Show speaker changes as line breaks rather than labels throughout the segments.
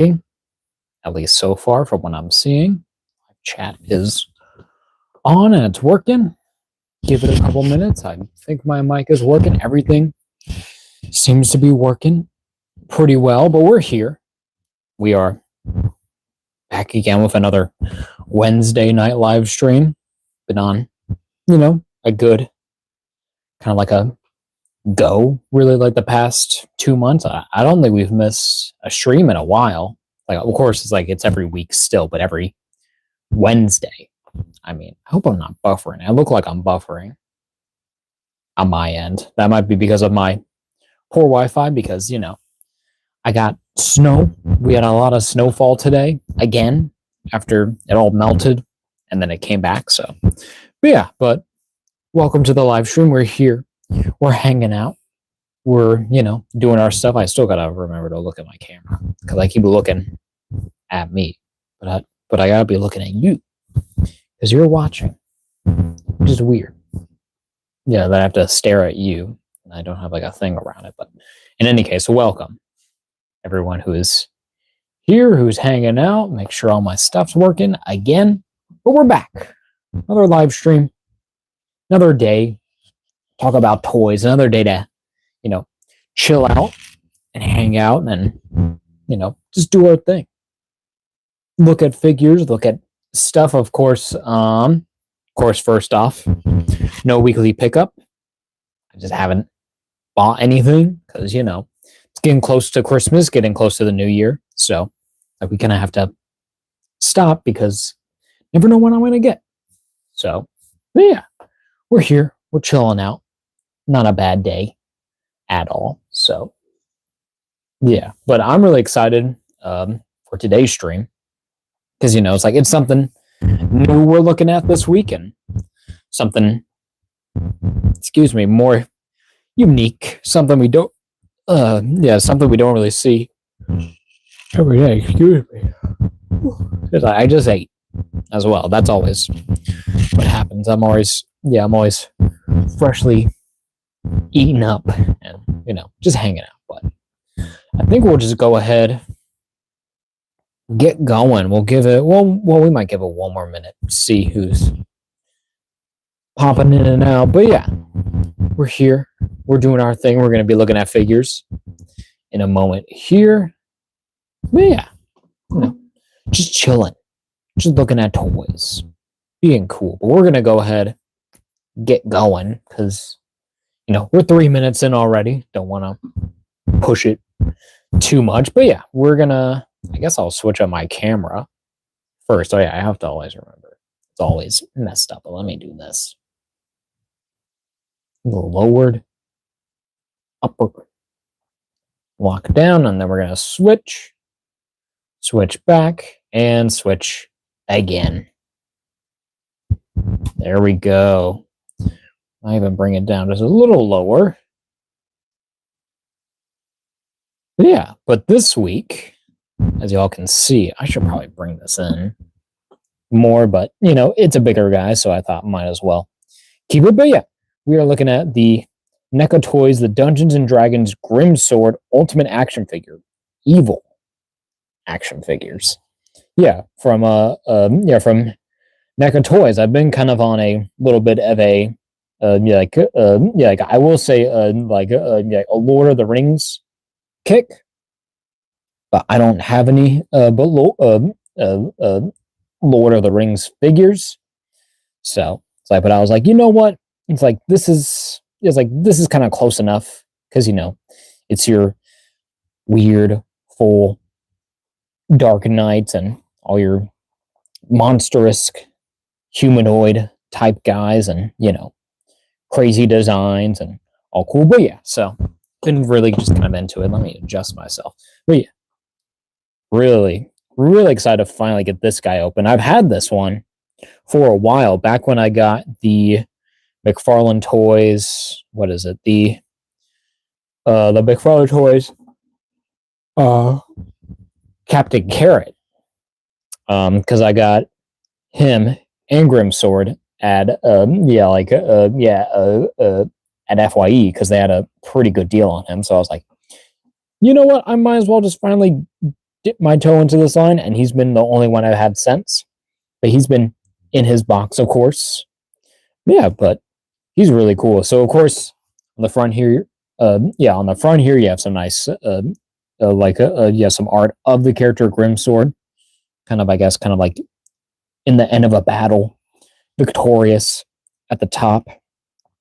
At least so far from what I'm seeing. Chat is on and it's working. Give it a couple minutes. I think my mic is working. Everything seems to be working pretty well, but we're here. We are back again with another Wednesday night live stream. Been on, a good kind of like a go, really, like the past 2 months. I don't think we've missed a stream in a while. Like, of course, it's every week still, but every Wednesday. I mean, I hope I'm not buffering. I look like I'm buffering on my end. That might be because of my poor Wi-Fi, because, I got snow. We had a lot of snowfall today, again, after it all melted, and then it came back, so. But welcome to the live stream. We're here. We're hanging out. We're, doing our stuff. I still gotta remember to look at my camera, because I keep looking at me. But I gotta be looking at you, because you're watching, which is weird. Yeah, that I have to stare at you, and I don't have like a thing around it. But in any case, welcome everyone who is here, who's hanging out. Make sure all my stuff's working again. But we're back. Another live stream, another day. Talk about toys. Another day to, chill out and hang out and, just do our thing. Look at figures, look at stuff, of course. First off, no weekly pickup. I just haven't bought anything because, it's getting close to Christmas, getting close to the new year. So we kind of have to stop because never know when I'm going to get. So, we're here. We're chilling out. Not a bad day at all. So, but I'm really excited for today's stream because, it's something new we're looking at this week and something, more unique, something we don't really see every day. Excuse me. I just ate as well. That's always what happens. I'm always freshly eating up and, just hanging out. But I think we'll just go ahead, get going. We'll give it, we might give it one more minute, see who's popping in and out. But we're here. We're doing our thing. We're going to be looking at figures in a moment here. But just chilling, just looking at toys, being cool. But we're going to go ahead, get going, because, we're 3 minutes in already. Don't want to push it too much. But we're going to, I guess I'll switch up my camera first. I have to always remember. It's always messed up. But let me do this. A little lowered, upward, lock down, and then we're going to switch back, and switch again. There we go. I even bring it down just a little lower. But this week, as y'all can see, I should probably bring this in more, but it's a bigger guy, so I thought might as well keep it. But we are looking at the NECA Toys, the Dungeons and Dragons Grimsword Ultimate Action Figure, Evil action figures. From NECA Toys. I've been kind of on a little bit of a I will say a Lord of the Rings kick, but I don't have any Lord of the Rings figures. So but I was like, you know what? It's like this is kind of close enough because it's your weird full Dark Knights and all your monstrous humanoid type guys and crazy designs and all cool. But so been really just kind of into it. Let me adjust myself. But really excited to finally get this guy open. I've had this one for a while, back when I got the McFarlane Toys. What is it? The McFarlane Toys Captain Carrot. Because I got him and Grimsword at at FYE because they had a pretty good deal on him. So I was like, you know what? I might as well just finally dip my toe into this line, and he's been the only one I've had since. But he's been in his box, of course. Yeah, but he's really cool. So, of course, on the front here, on the front here, you have some nice, some art of the character Grimsword. Kind of, I guess, kind of like in the end of a battle, victorious at the top.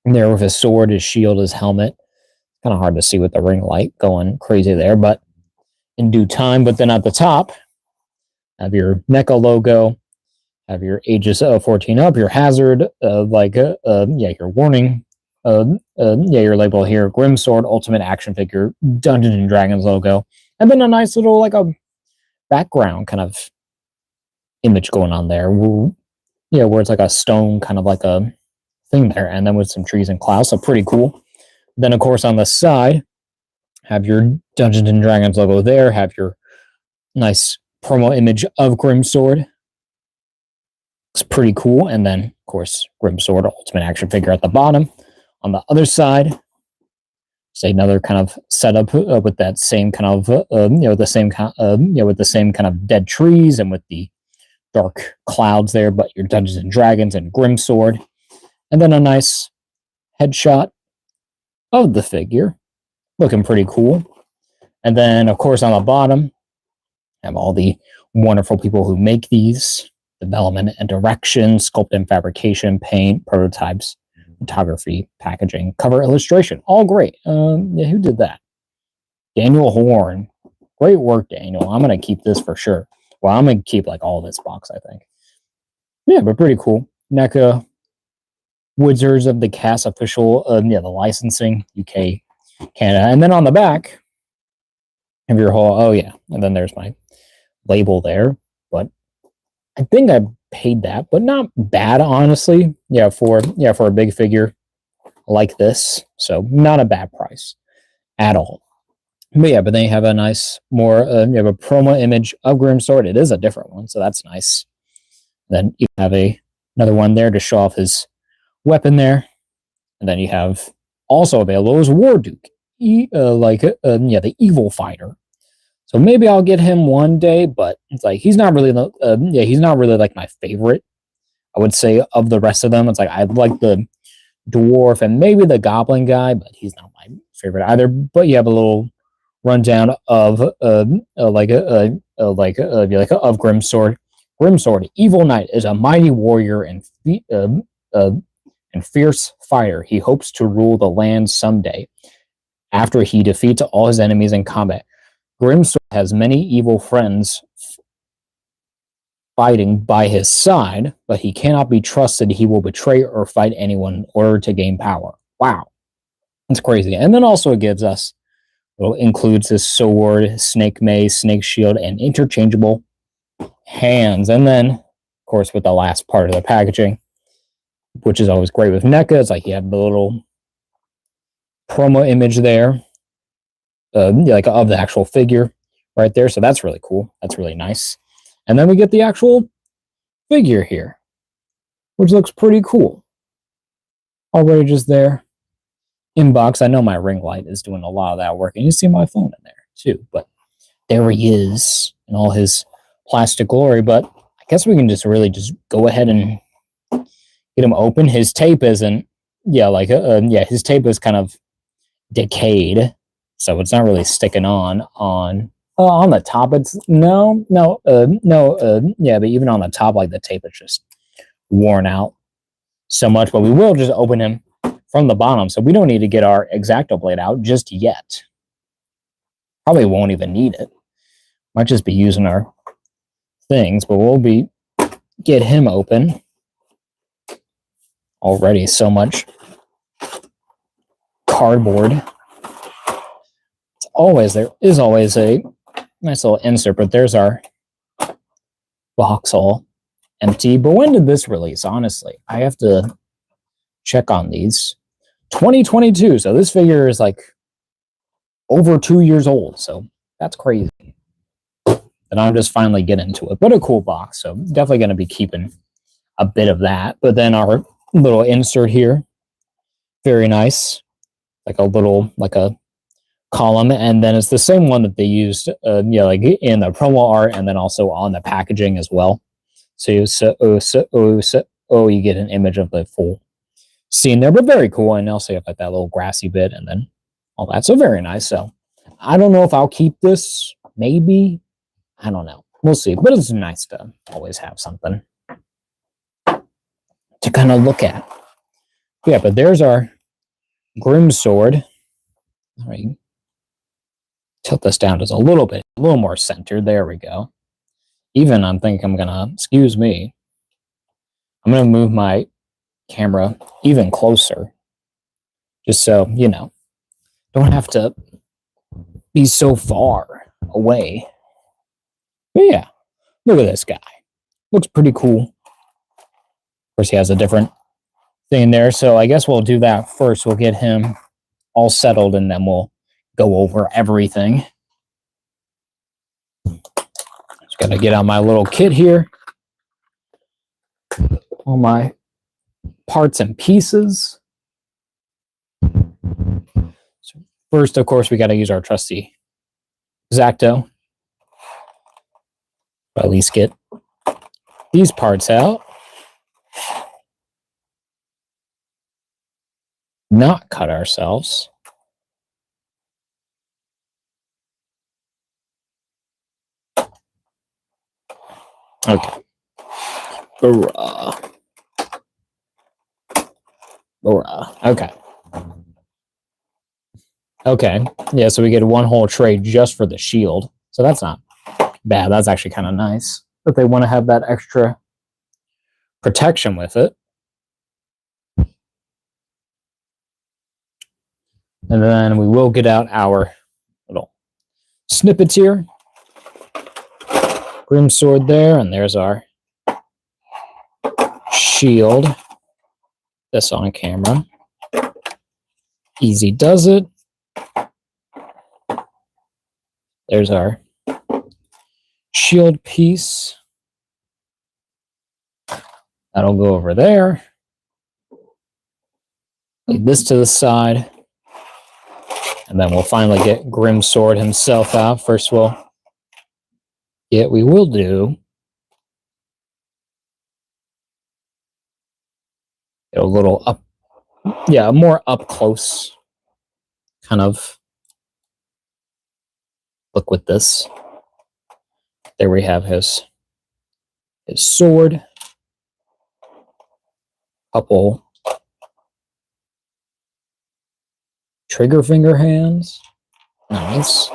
There with his sword, his shield, his helmet. Kind of hard to see with the ring light going crazy there, but in due time. But then at the top, have your NECA logo, have your ages 14 up, your hazard, your warning, your label here, Grimsword Ultimate Action Figure, Dungeons and Dragons logo, and then a nice little like a background kind of image going on there, where it's like a stone kind of like a thing there, and then with some trees and clouds, so pretty cool. Then of course on the side, have your Dungeons and Dragons logo there, have your nice promo image of Grimsword. It's pretty cool. And then, of course, Grimsword Ultimate Action Figure at the bottom. On the other side, say another kind of setup with that same kind of, with the same kind of dead trees and with the dark clouds there, but your Dungeons and Dragons and Grimsword. And then a nice headshot of the figure, looking pretty cool. And then, of course, on the bottom, have all the wonderful people who make these: development and direction, sculpt and fabrication, paint, prototypes, photography, packaging, cover illustration. All great. Who did that? Daniel Horn. Great work, Daniel. I'm going to keep this for sure. Well, I'm going to keep like all this box, I think. Yeah, but pretty cool. NECA, Wizards of the Cast official, the licensing, UK, Canada. And then on the back, have your whole, and then there's my label there. But I think I paid that, but not bad, honestly. For a big figure like this. So not a bad price at all. But then you have a nice, more, you have a promo image of Grimsword. It is a different one, so that's nice. Then you have another one there to show off his weapon there. And then you have also available is Warduke, the evil fighter. So maybe I'll get him one day, but it's like he's not really like my favorite. I would say of the rest of them, it's like I like the dwarf and maybe the goblin guy, but he's not my favorite either. But you have a little rundown of Grimsword. Grimsword, evil knight, is a mighty warrior and fierce fighter. He hopes to rule the land someday after he defeats all his enemies in combat. Grimsword has many evil friends fighting by his side, but he cannot be trusted. He will betray or fight anyone in order to gain power. Wow. That's crazy. And then also it gives us, includes his sword, snake mace, snake shield, and interchangeable hands. And then, of course, with the last part of the packaging, which is always great with NECA, it's like you have the little promo image there, of the actual figure right there. So that's really cool. That's really nice. And then we get the actual figure here, which looks pretty cool. Already just there. Inbox. I know my ring light is doing a lot of that work, and you see my phone in there too. But there he is in all his plastic glory. But I guess we can just really just go ahead and get him open. His tape isn't, his tape is kind of decayed, so it's not really sticking on the top. It's but even on the top, like the tape is just worn out so much. But we will just open him from the bottom, so we don't need to get our X-Acto blade out just yet. Probably won't even need it. Might just be using our things, but we'll get him open. Already so much cardboard. There is always a nice little insert, but there's our box all empty. But when did this release? Honestly, I have to check on these. 2022. So this figure is like over 2 years old. So that's crazy. And I'm just finally getting to it. But a cool box. So definitely going to be keeping a bit of that. But then our little insert here. Very nice. Like a column, and then it's the same one that they used, like in the promo art, and then also on the packaging as well. So you get an image of the full scene there, but very cool. And also you have like that little grassy bit, and then all that. So very nice. So I don't know if I'll keep this. Maybe, I don't know. We'll see. But it's nice to always have something to kind of look at. Yeah, but there's our Grimsword. All right. Tilt this down just a little more centered. There we go. Even I'm thinking I'm gonna, excuse me, I'm gonna move my camera even closer, just so don't have to be so far away. But yeah, look at this guy. Looks pretty cool. Of course, he has a different thing there, so I guess we'll do that first. We'll get him all settled, and then we'll go over everything. Just gotta get out my little kit here. All my parts and pieces. So first, of course, we got to use our trusty X-Acto. At least get these parts out. Not cut ourselves. Okay. Okay. Okay. Yeah, so we get one whole tray just for the shield. So that's not bad. That's actually kind of nice. But they want to have that extra protection with it. And then we will get out our little snippets here. Grimsword there, and there's our shield. This on camera. Easy does it. There's our shield piece. That'll go over there. Leave this to the side. And then we'll finally get Grimsword himself out. First we will do a little up, more up close kind of look with this. There we have his sword. Couple trigger finger hands. Nice.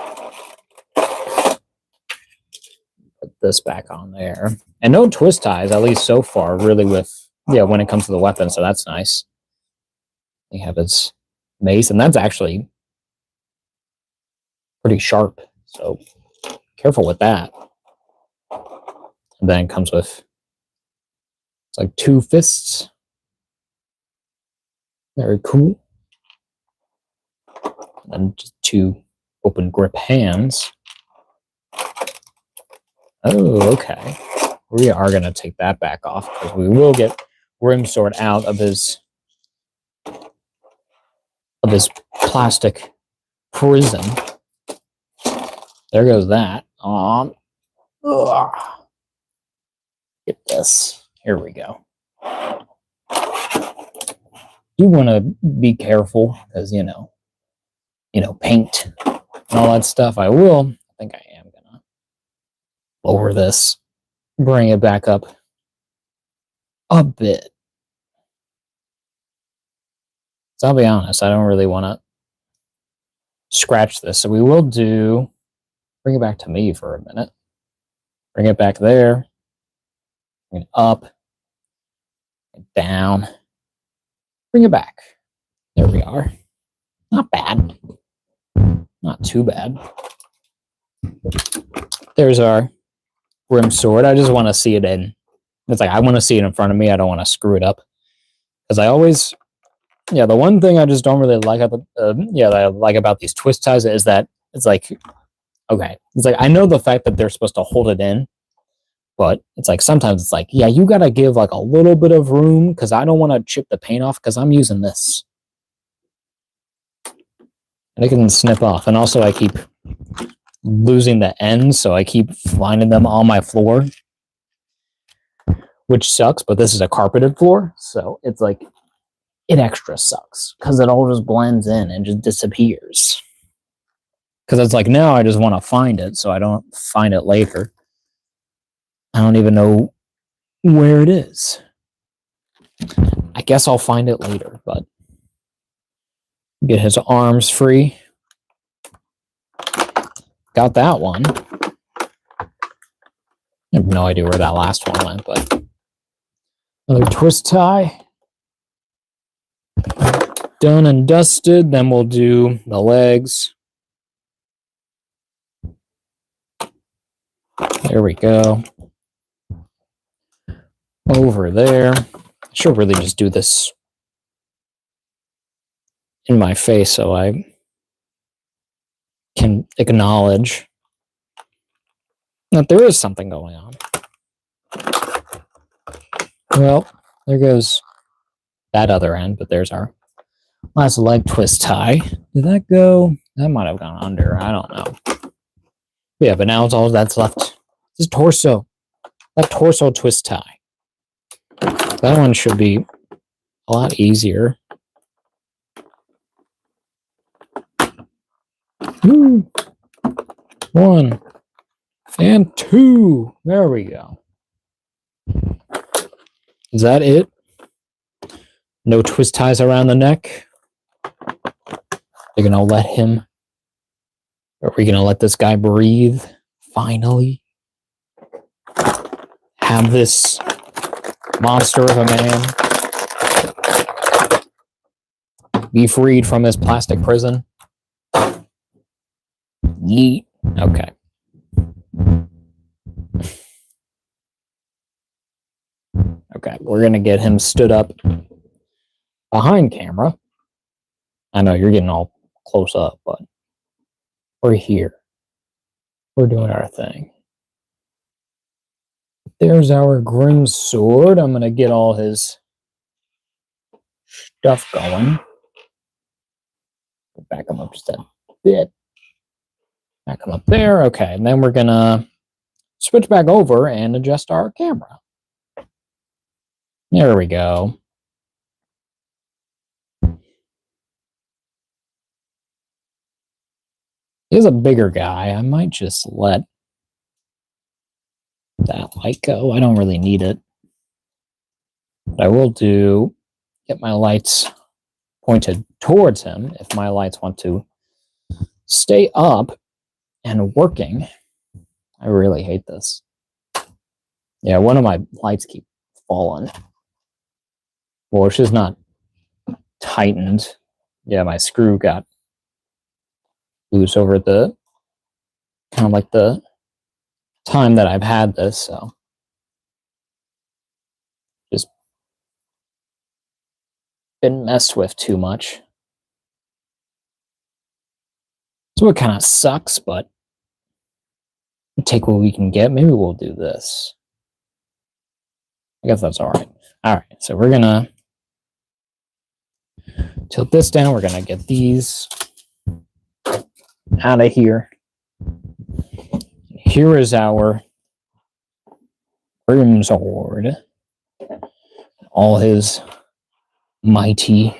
Put this back on there. And no twist ties, at least so far, really, with when it comes to the weapon, so that's nice. We have his mace, and that's actually pretty sharp, so careful with that. And then it comes with, it's like 2 fists. Very cool. And just 2 open grip hands. Oh, okay. We are going to take that back off, because we will get Grimsword out of his plastic prison. There goes that. Get this. Here we go. You want to be careful, because paint and all that stuff. I think I am gonna lower this, bring it back up a bit. So I'll be honest, I don't really want to scratch this. So we will bring it back to me for a minute. Bring it back there. Bring it up. And down. Bring it back. There we are. Not bad. Not too bad. There's our Grimsword. I just want to see it in. It's like I want to see it in front of me. I don't want to screw it up. Because I always, the one thing I just don't really like about, that I like about these twist ties is that it's like, okay, it's like I know the fact that they're supposed to hold it in, but it's like sometimes it's like, you gotta give like a little bit of room, because I don't want to chip the paint off, because I'm using this. And I can snip off. And also I keep losing the ends, so I keep finding them on my floor, which sucks, but this is a carpeted floor, so it's like, it extra sucks, because it all just blends in and just disappears. Because it's like, now I just want to find it, so I don't find it later. I don't even know where it is. I guess I'll find it later, but get his arms free. Got that one. I have no idea where that last one went, but another twist tie. Done and dusted. Then we'll do the legs. There we go. Over there. I should really just do this in my face so I can acknowledge that there is something going on. Well, there goes that other end, but there's our last leg twist tie. Did that go? That might have gone under. I don't know. Yeah, but now it's all that's left. This torso. That torso twist tie. That one should be a lot easier. Woo. 1 and 2. There we go. Is that it? No twist ties around the neck? They're going to let him... Are we going to let this guy breathe? Finally? Have this monster of a man be freed from his plastic prison? Yeet. Okay. Okay, we're going to get him stood up behind camera. I know you're getting all close up, but we're here. We're doing our thing. There's our Grimsword. I'm going to get all his stuff going. Back him up just a bit. Back him up there. Okay, and then we're going to switch back over and adjust our camera. There we go. He's a bigger guy. I might just let that light go. I don't really need it. But I will get my lights pointed towards him if my lights want to stay up and working. I really hate this. Yeah, one of my lights keep falling. Well, it's just not tightened. Yeah, my screw got loose over the kind of like the time that I've had this, so just been messed with too much. So it kind of sucks, but we'll take what we can get. Maybe we'll do this. I guess that's all right. All right, so we're gonna tilt this down. We're gonna get these out of here. Here is our Grimsword. All his mighty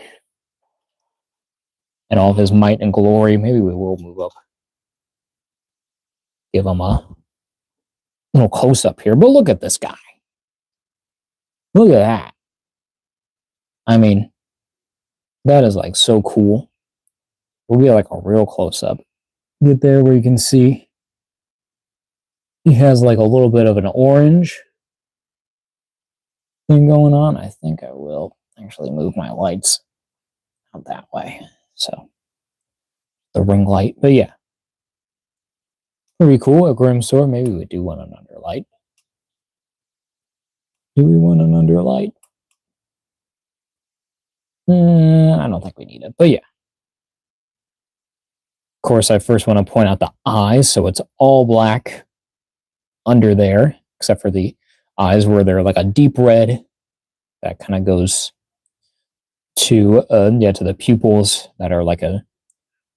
and all of his might and glory. Maybe we will move up. Give him a little close up here. But look at this guy. Look at that. I mean, that is like so cool. We'll get like a real close up. Get there where you can see he has like a little bit of an orange thing going on. I think I will actually move my lights out that way. So the ring light. But yeah. Pretty cool. A Grimsword. Maybe we do want an underlight. Do we want an underlight? I don't think we need it. But yeah. Of course, I first want to point out the eyes. So it's all black under there, except for the eyes where they're like a deep red. That kind of goes to to the pupils that are like a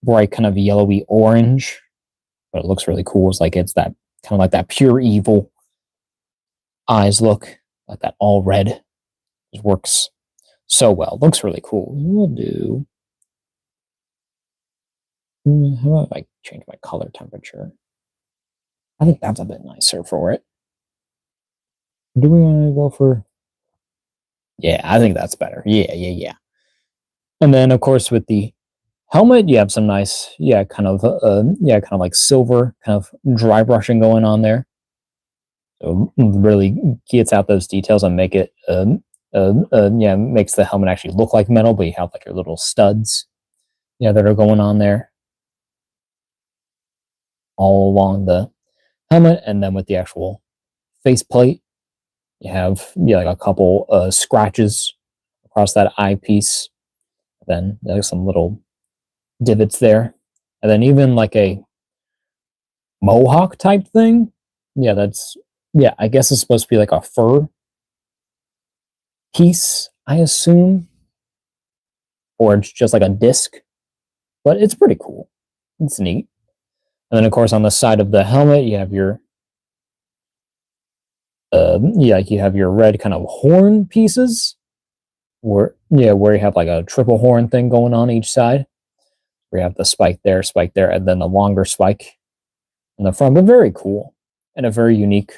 bright kind of yellowy orange, but it looks really cool. It's like it's that kind of like that pure evil eyes look, like that all red. It works so well. Looks really cool. We'll do. How about if I change my color temperature? I think that's a bit nicer for it. Do we want to go for? Yeah, I think that's better. Yeah. And then, of course, with the helmet, you have some nice, kind of like silver kind of dry brushing going on there. So really gets out those details and make it, makes the helmet actually look like metal, but you have like your little studs, that are going on there all along the helmet. And then with the actual faceplate, you have like a couple scratches across that eyepiece. Then there's some little divots there, and then even like a mohawk type thing. I guess it's supposed to be like a fur piece, I assume, or it's just like a disc, but it's pretty cool. It's neat. And then of course on the side of the helmet you have your you have your red kind of horn pieces, where you have like a triple horn thing going on each side. We have the spike there, and then the longer spike in the front, but very cool and a very unique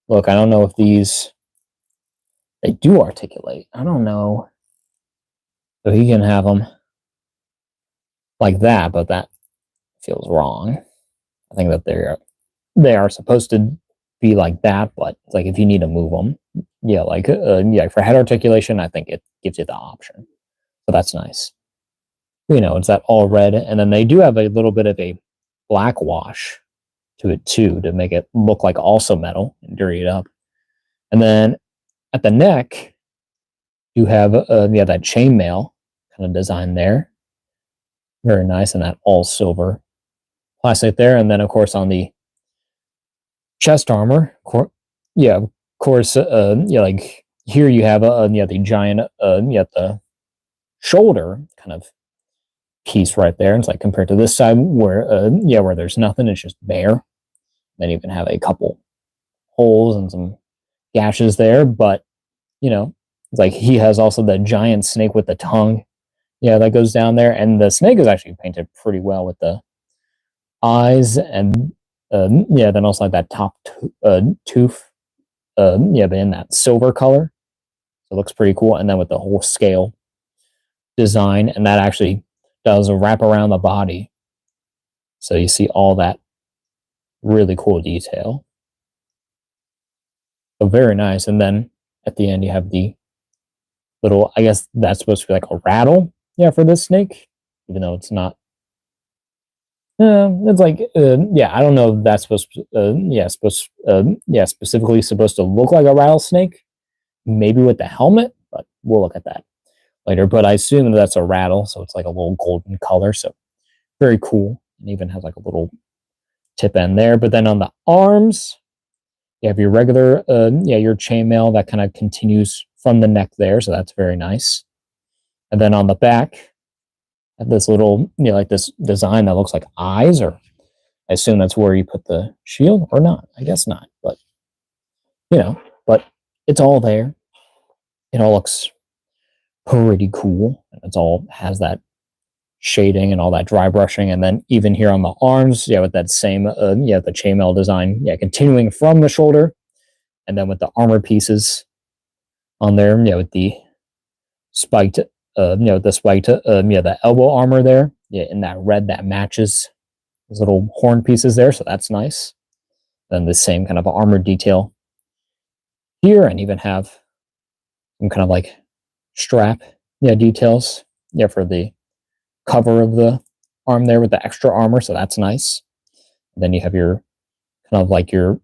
look. I don't know if they do articulate. I don't know. So he can have them like that, but that feels wrong. I think that they are supposed to be like that, but it's like if you need to move them, for head articulation, I think it gives you the option. So that's nice. It's that all red, and then they do have a little bit of a black wash to it too, to make it look like also metal and dirty it up. And then at the neck, you have that chainmail kind of design there. Very nice, and that all silver plastic there. And then of course on the chest armor, of course, like here you have the giant the shoulder kind of piece right there. It's like compared to this side where where there's nothing, it's just bare. Then you can have a couple holes and some gashes there, but it's like he has also the giant snake with the tongue, that goes down there, and the snake is actually painted pretty well with the eyes, and then also like that top tooth, but in that silver color, so it looks pretty cool. And then with the whole scale design, and that actually does wrap around the body, so you see all that really cool detail. So very nice. And then at the end you have the little, I guess that's supposed to be like a rattle, for this snake, even though it's not. It's like, I don't know if that's supposed to, specifically supposed to look like a rattlesnake, maybe with the helmet, but we'll look at that later. But I assume that's a rattle, so it's like a little golden color, so very cool. And even has like a little tip end there. But then on the arms, you have your regular, your chainmail that kind of continues from the neck there, so that's very nice. And then on the back, this little, like this design that looks like eyes, or I assume that's where you put the shield, or not. I guess not, but but it's all there. It all looks pretty cool, and it's all has that shading and all that dry brushing. And then even here on the arms, with that same, the chainmail design, continuing from the shoulder, and then with the armor pieces on there, with the spiked, the elbow armor there, in that red that matches those little horn pieces there, so that's nice. Then the same kind of armor detail here, and even have some kind of like strap, details, for the cover of the arm there with the extra armor, so that's nice. And then you have your kind of like your,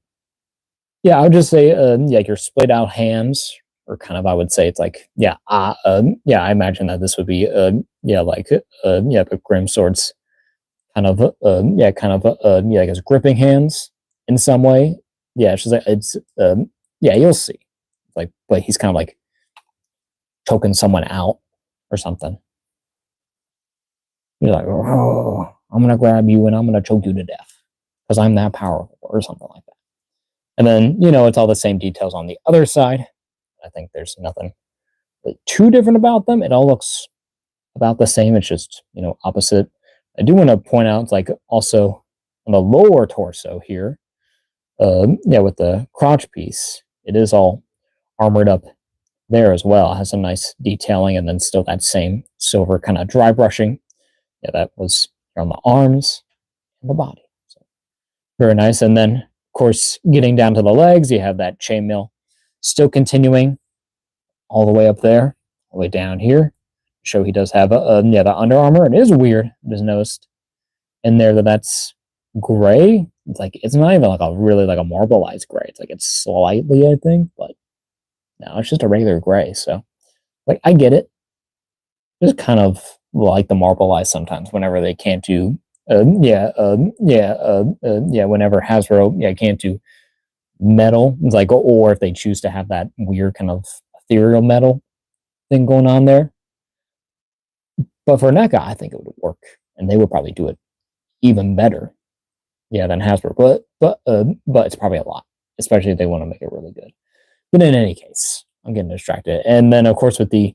I would just say, like your split out hands, or kind of, I would say it's like, I imagine that this would be, like Grimsword's kind of, like his gripping hands in some way. It's just like, it's, you'll see. Like, but he's kind of like choking someone out or something. You're like, oh, I'm gonna grab you and I'm gonna choke you to death because I'm that powerful, or something like that. And then, it's all the same details on the other side. I think there's nothing too different about them. It all looks about the same. It's just, opposite. I do want to point out, it's like also on the lower torso here, with the crotch piece, it is all armored up there as well. It has some nice detailing, and then still that same silver kind of dry brushing. Yeah, that was on the arms and the body. So very nice. And then, of course, getting down to the legs, you have that chainmail still continuing all the way up there, all the way down here. Show he does have the Under Armour. It is weird. I just noticed in there that's gray. It's not even like a really like a marbleized gray. It's like it's slightly, I think, but no, it's just a regular gray. So I get it. Just kind of like the marbleized sometimes whenever they can't do whenever Hasbro can't do metal. It's like, or if they choose to have that weird kind of ethereal metal thing going on there. But for NECA, I think it would work, and they would probably do it even better, than Hasbro. But it's probably a lot, especially if they want to make it really good. But in any case, I'm getting distracted. And then, of course, with the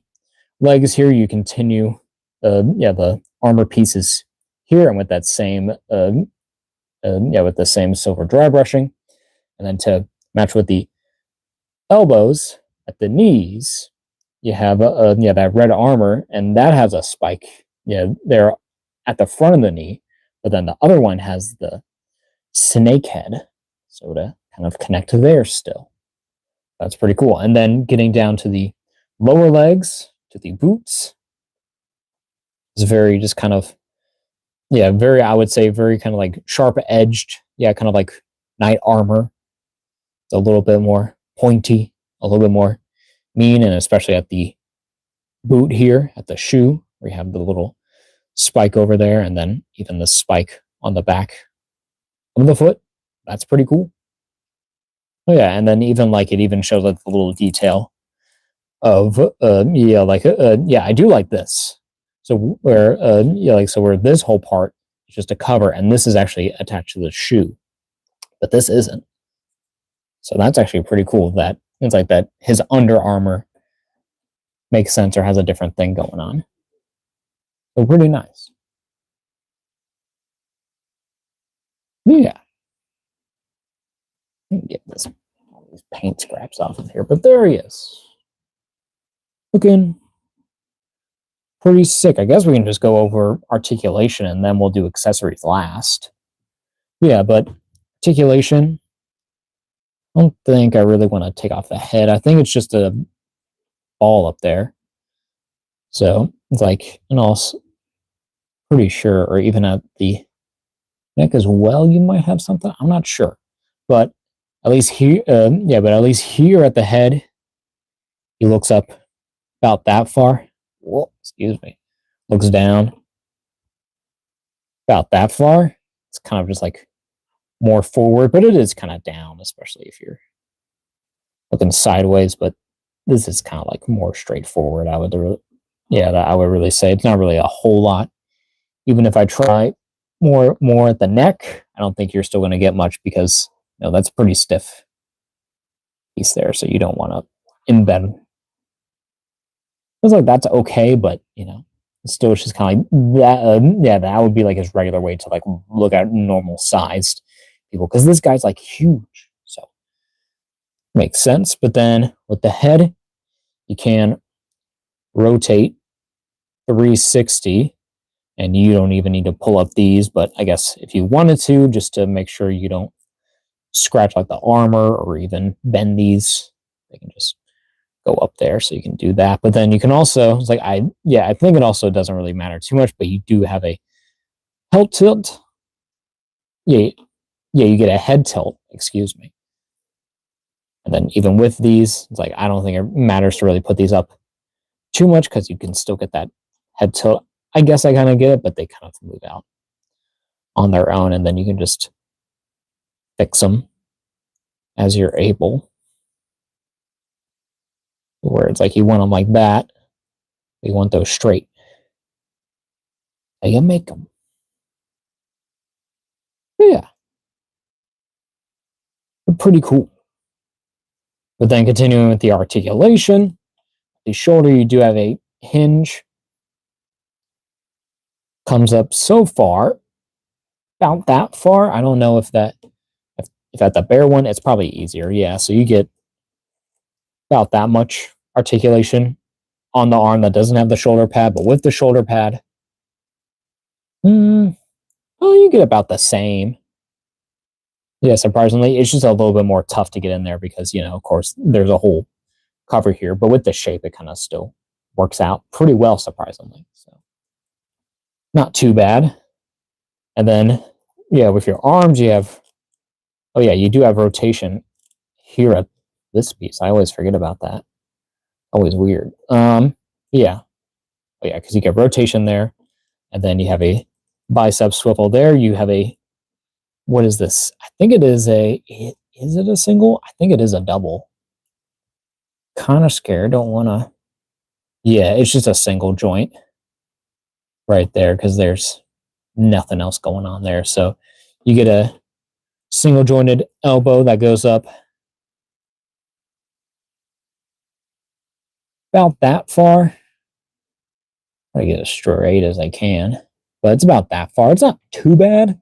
legs here, you continue, the armor pieces here, and with that same, with the same silver dry brushing, and then to match with the elbows at the knees, you have that red armor, and that has a spike there at the front of the knee, but then the other one has the snake head, so to kind of connect to there still. That's pretty cool. And then getting down to the lower legs, to the boots, is very just kind of very, I would say, very kind of like sharp edged, kind of like knight armor. It's a little bit more pointy, a little bit more mean, and especially at the boot here, at the shoe, where you have the little spike over there, and then even the spike on the back of the foot. That's pretty cool. Oh yeah, and then even it even shows the little detail of I do like this. So where where this whole part is just a cover, and this is actually attached to the shoe, but this isn't. So that's actually pretty cool. That it's like that his Under Armour makes sense or has a different thing going on. So pretty nice. Yeah. I can get all these paint scraps off of here, but there he is. Looking pretty sick. I guess we can just go over articulation and then we'll do accessories last. Yeah, but articulation, I don't think I really want to take off the head. I think it's just a ball up there. So it's and also pretty sure, or even at the neck as well, you might have something. I'm not sure, but at least here, but at least here at the head, he looks up about that far. Whoa, excuse me. Looks down about that far. It's kind of just more forward, but it is kind of down, especially if you're looking sideways. But this is kind of more straightforward. I would really say it's not really a whole lot. Even if I try more at the neck, I don't think you're still going to get much because that's pretty stiff piece there. So you don't want to embed. It's that's okay, but still it's just kind of that. That would be his regular way to look at normal sized people, because this guy's huge, so makes sense. But then with the head, you can rotate 360, and you don't even need to pull up these, but I guess if you wanted to, just to make sure you don't scratch the armor or even bend these, they can just go up there, so you can do that. But then you can also, it's I think it also doesn't really matter too much, but you do have a head tilt. You get a head tilt, excuse me. And then even with these, it's I don't think it matters to really put these up too much, because you can still get that head tilt. I guess I kind of get it, but they kind of move out on their own, and then you can just fix them as you're able. Where it's you want them like that, you want those straight. You make them. Yeah, they're pretty cool. But then continuing with the articulation, the shoulder, you do have a hinge. Comes up so far, about that far. I don't know if at the bare one, it's probably easier. Yeah, so you get about that much articulation on the arm that doesn't have the shoulder pad, but with the shoulder pad, well, you get about the same. Yeah, surprisingly, it's just a little bit more tough to get in there because, of course, there's a whole cover here, but with the shape, it kind of still works out pretty well, surprisingly. So, not too bad. And then, yeah, with your arms, you have, oh, yeah, you do have rotation here at this piece. I always forget about that. Always weird. Yeah. Oh, yeah, because you get rotation there, and then you have a bicep swivel there. You have a, what is this? I think it is is it a single? I think it is a double. Kind of scared. Don't want to. Yeah, it's just a single joint right there because there's nothing else going on there. So you get a single jointed elbow that goes up about that far. I get as straight as I can, but it's about that far. It's not too bad,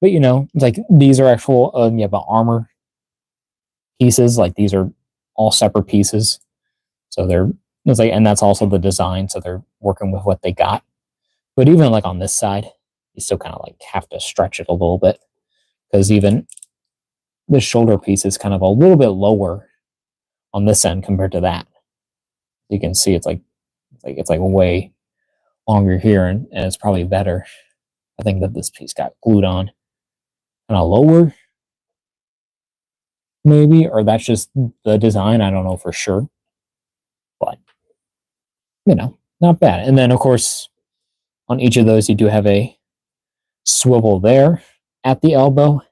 but it's like these are actual but armor pieces. Like these are all separate pieces, so it's like, and that's also the design. So they're working with what they got. But even like on this side, you still kind of like have to stretch it a little bit because even the shoulder piece is kind of a little bit lower on this end compared to that. You can see it's like way longer here, and it's probably better. I think that this piece got glued on kind of lower, maybe, or that's just the design. I don't know for sure, but not bad. And then of course, on each of those, you do have a swivel there at the elbow.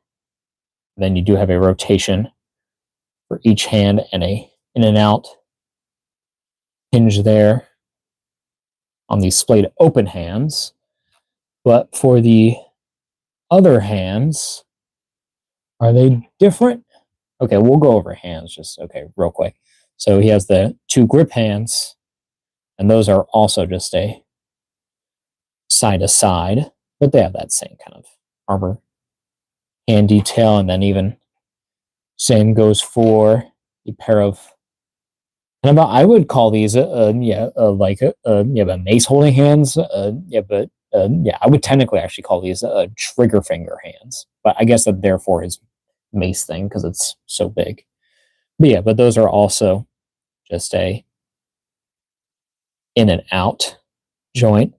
Then you do have a rotation for each hand and a in and out hinge there on these splayed open hands. But for the other hands, are they different? Okay, we'll go over hands just real quick. So he has the two grip hands, and those are also just a side to side, but they have that same kind of armor hand detail. And then even same goes for a pair of, and I would call these but mace holding hands. I would technically actually call these trigger finger hands, but I guess that therefore his mace thing because it's so big. But yeah, but those are also just a in and out joint.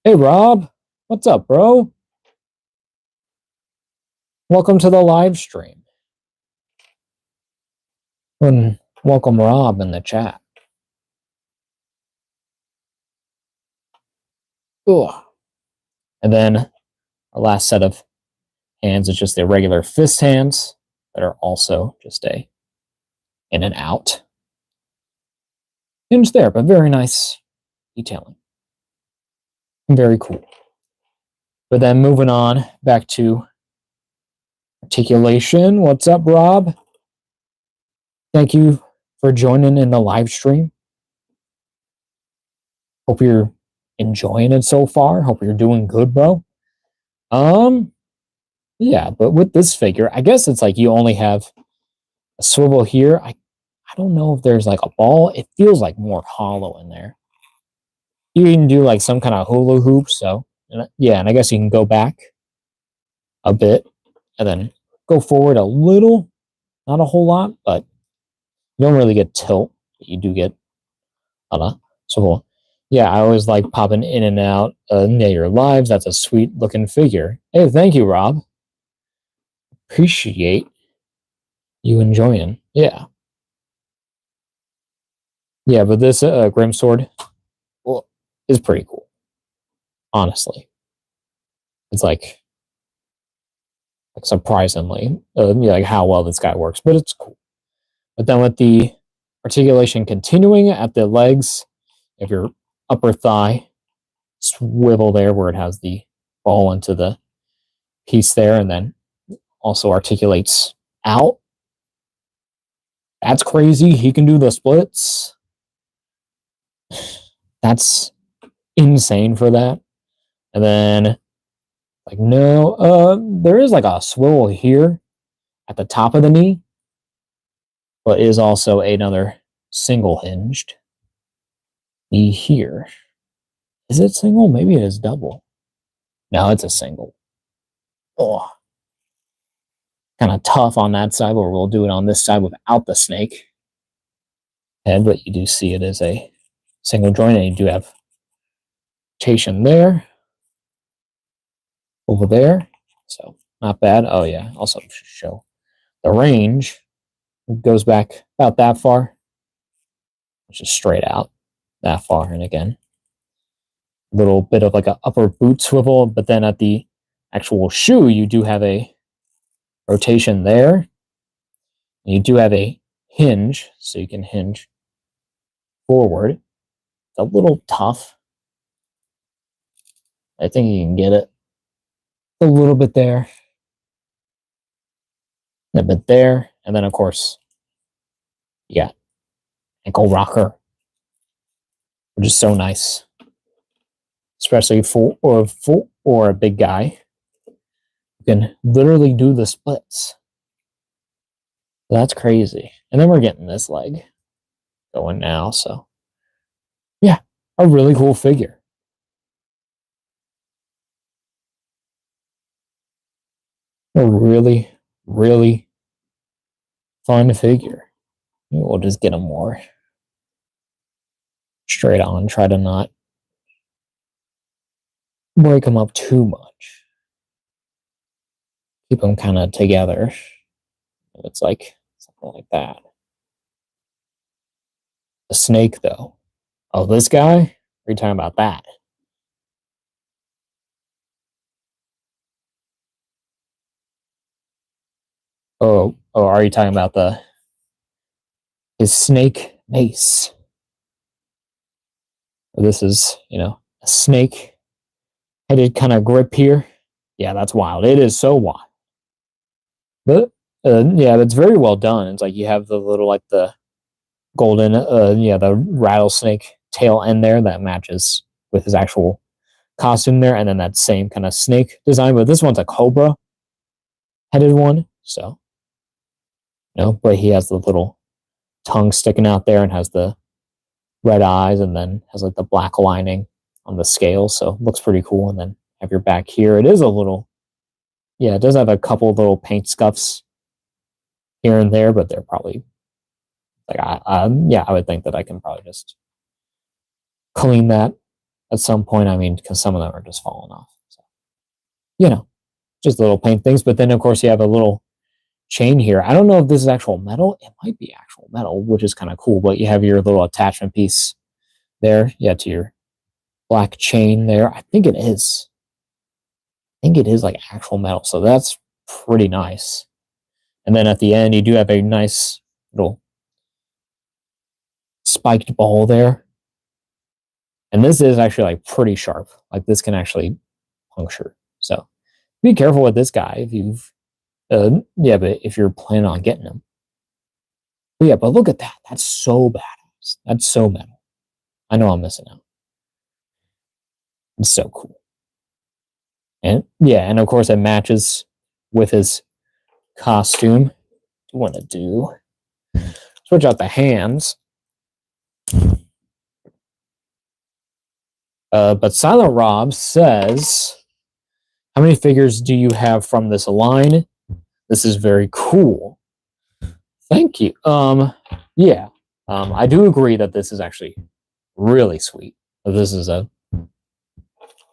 Hey Rob, what's up, bro? Welcome to the live stream. And welcome Rob in the chat. Ugh. And then our last set of hands is just the regular fist hands that are also just a in and out hinge there, but very nice detailing. Very cool. But then moving on back to articulation. What's up, Rob? Thank you for joining in the live stream. Hope you're enjoying it so far. Hope you're doing good, bro. Yeah, but with this figure, I guess it's like you only have a swivel here. I don't know if there's like a ball. It feels like more hollow in there. You can do like some kind of hula hoop. So yeah, and I guess you can go back a bit and then go forward a little, not a whole lot, but you don't really get tilt. You do get so yeah, I always like popping in and out your lives. That's a sweet looking figure. Hey, thank you, Rob. Appreciate you enjoying. Yeah. Yeah, but this Grimsword is pretty cool. Honestly. It's like surprisingly like how well this guy works, but it's cool. But then with the articulation continuing at the legs, if your upper thigh swivel there where it has the ball into the piece there, and then also articulates out. That's crazy. He can do the splits. That's insane for that. And then, like, no, there is like a swivel here at the top of the knee, but is also another single hinged knee here. Is it single? Maybe it is double. No, it's a single. Oh, kind of tough on that side, but we'll do it on this side without the snake head, but you do see it is a single joint, and you do have rotation there, over there, so not bad. Oh yeah, also show the range. It goes back about that far, which is straight out that far, and again, a little bit of like an upper boot swivel, but then at the actual shoe, you do have a rotation there. You do have a hinge, so you can hinge forward. It's a little tough. I think you can get it a little bit there, a bit there, and then of course, you got ankle rocker, which is so nice, especially for a big guy. You can literally do the splits. That's crazy. And then we're getting this leg going now, so yeah, a really cool figure. A really, really fun figure. Maybe we'll just get him more straight on. Try to not break him up too much. Keep them kind of together. It's like something like that. The snake, though. Oh, this guy? What are you talking about that? Oh, are you talking about his snake mace? This is, a snake headed kind of grip here. Yeah, that's wild. It is so wild. But yeah, that's very well done. It's like you have the little, like the golden, the rattlesnake tail end there that matches with his actual costume there, and then that same kind of snake design. But this one's a cobra headed one, so but he has the little tongue sticking out there and has the red eyes, and then has like the black lining on the scale, so looks pretty cool. And then have your back here. It is a little, it does have a couple of little paint scuffs here and there, but they're probably like I would think that I can probably just clean that at some point. I mean, because some of them are just falling off. So, just little paint things. But then of course you have a little chain here. I don't know if this is actual metal. It might be actual metal, which is kind of cool. But you have your little attachment piece there, to your black chain there. I think it is like actual metal, so that's pretty nice. And then at the end, you do have a nice little spiked ball there. And this is actually like pretty sharp. Like this can actually puncture. So be careful with this guy if you've, but if you're planning on getting him. But look at that. That's so badass. That's so metal. I know I'm missing out. It's so cool. And and of course it matches with his costume. You want to do switch out the hands. But Silent Rob says, how many figures do you have from this line? This is very cool. Thank you. I do agree that this is actually really sweet. This is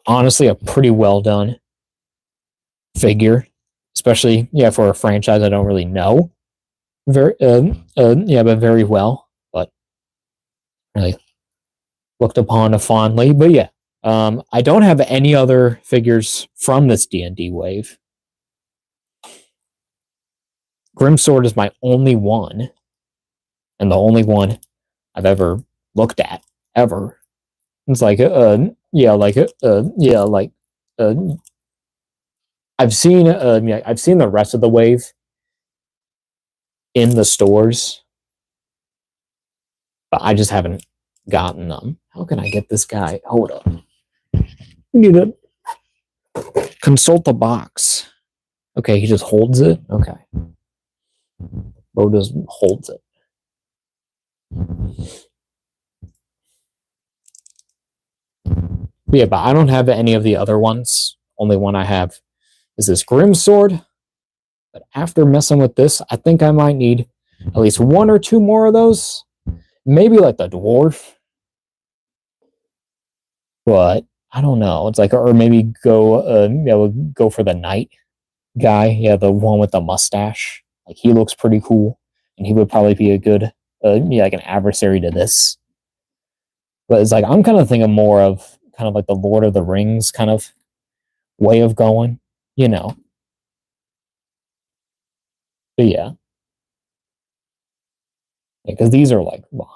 honestly a pretty well done figure, especially for a franchise I don't really know very but very well, but really looked upon fondly. But I don't have any other figures from this D&D wave. Grimsword is my only one, and the only one I've ever looked at ever. It's like yeah, like yeah, like uh, I've seen the rest of the wave in the stores, but I just haven't gotten them. How can I get this guy? Hold up. We need to consult the box. Okay, he just holds it. Okay, Bo just holds it. Yeah, but I don't have any of the other ones. Only one I have is this Grimsword. But after messing with this, I think I might need at least one or two more of those. Maybe like the dwarf. But I don't know. It's like, or maybe go for the knight guy. Yeah, the one with the mustache. Like he looks pretty cool, and he would probably be a good, yeah, like an adversary to this. But it's like I'm kind of thinking more of kind of like the Lord of the Rings kind of way of going, you know. But yeah, because these are like vibes.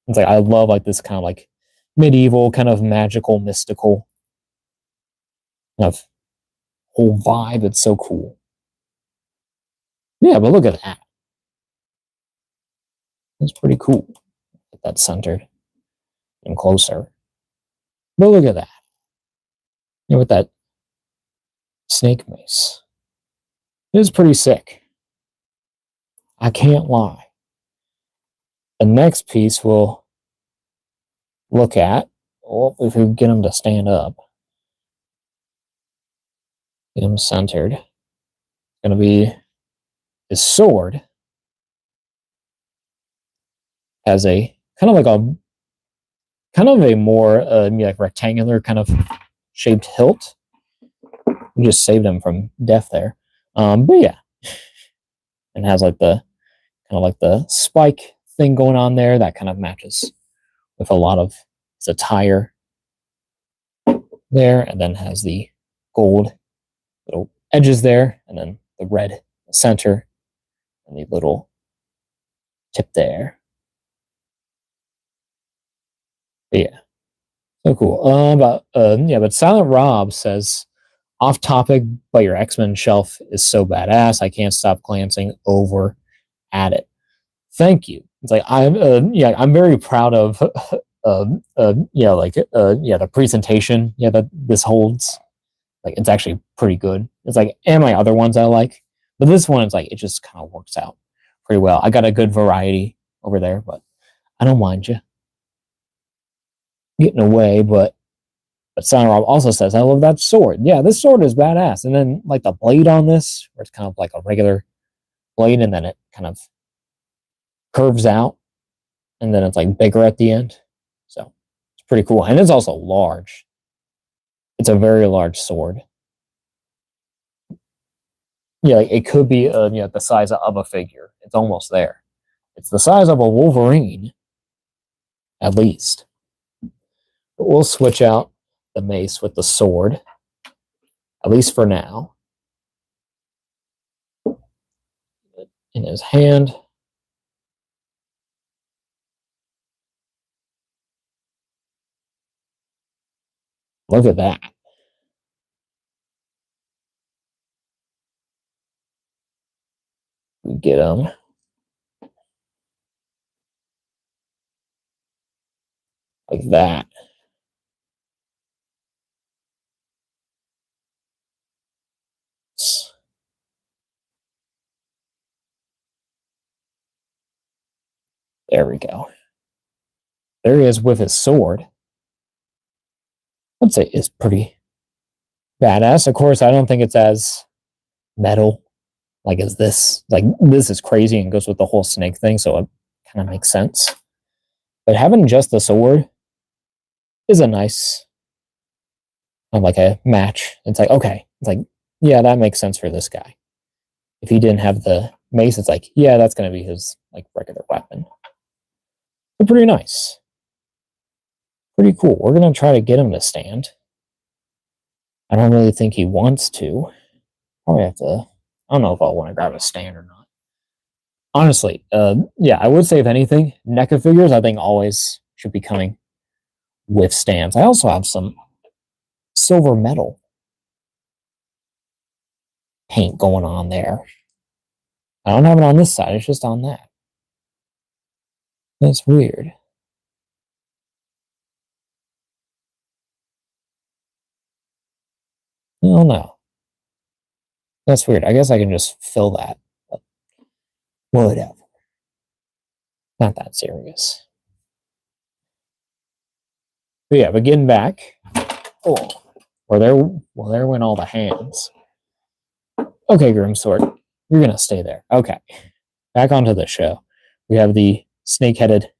It's like I love like this kind of like medieval, kind of magical, mystical kind of whole vibe. It's so cool. Yeah, but look at that. It's pretty cool. Get that centered and closer. But look at that. You know, with that snake mace. It is pretty sick. I can't lie. The next piece we'll look at, well, if we get him to stand up, get him centered, it's going to be his sword. Has a kind of like a more like rectangular kind of shaped hilt. We just saved him from death there. But yeah, and has like the kind of like the spike thing going on there that kind of matches with a lot of his attire there, and then has the gold little edges there, and then the red center, and the little tip there. But yeah, so cool. But Silent Rob says, off topic, but your X-Men shelf is so badass. I can't stop glancing over at it. Thank you. It's like I'm very proud of the presentation that this holds. Like it's actually pretty good. It's like, and my other ones I like, but this one is like it just kind of works out pretty well. I got a good variety over there, but I don't mind you getting away. But Silent Rob also says, I love that sword. Yeah, this sword is badass. And then like the blade on this, where it's kind of like a regular blade, and then it kind of curves out, and then it's like bigger at the end. So it's pretty cool. And it's also large. It's a very large sword. Yeah, like it could be the size of a figure. It's almost there. It's the size of a Wolverine, at least. But we'll switch out the mace with the sword, at least for now. In his hand. Look at that. We get him. Like that. There we go. There he is with his sword. I'd say it's pretty badass. Of course, I don't think it's as metal like as this. Like this is crazy and goes with the whole snake thing, so it kind of makes sense. But having just the sword is a nice, like a match. It's like, okay, it's like, yeah, that makes sense for this guy. If he didn't have the mace, it's like, yeah, that's going to be his like regular weapon. But pretty nice. Pretty cool. We're going to try to get him to stand. I don't really think he wants to. Probably have to, I don't know if I'll want to grab a stand or not. Honestly, yeah, I would say if anything, NECA figures I think always should be coming withstands. I also have some silver metal paint going on there. I don't have it on this side, it's just on that. That's weird. Oh no. That's weird. I guess I can just fill that. But whatever. Not that serious. But yeah, but getting back. Oh. Well, there went all the hands. Okay, Grimsword. You're gonna stay there. Okay. Back onto the show. We have the snake-headed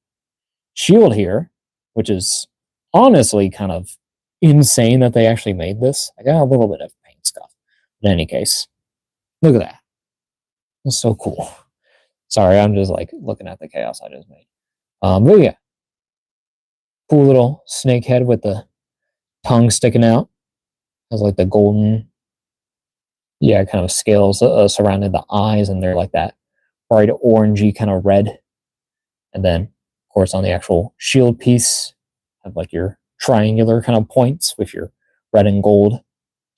shield here, which is honestly kind of insane that they actually made this. I got a little bit of paint scuff. But in any case, look at that. That's so cool. Sorry, I'm just like looking at the chaos I just made. But yeah, cool little snake head with the tongue sticking out. Has like the golden, yeah, kind of scales surrounding the eyes, and they're like that bright orangey kind of red. And then, of course, on the actual shield piece, have like your triangular kind of points with your red and gold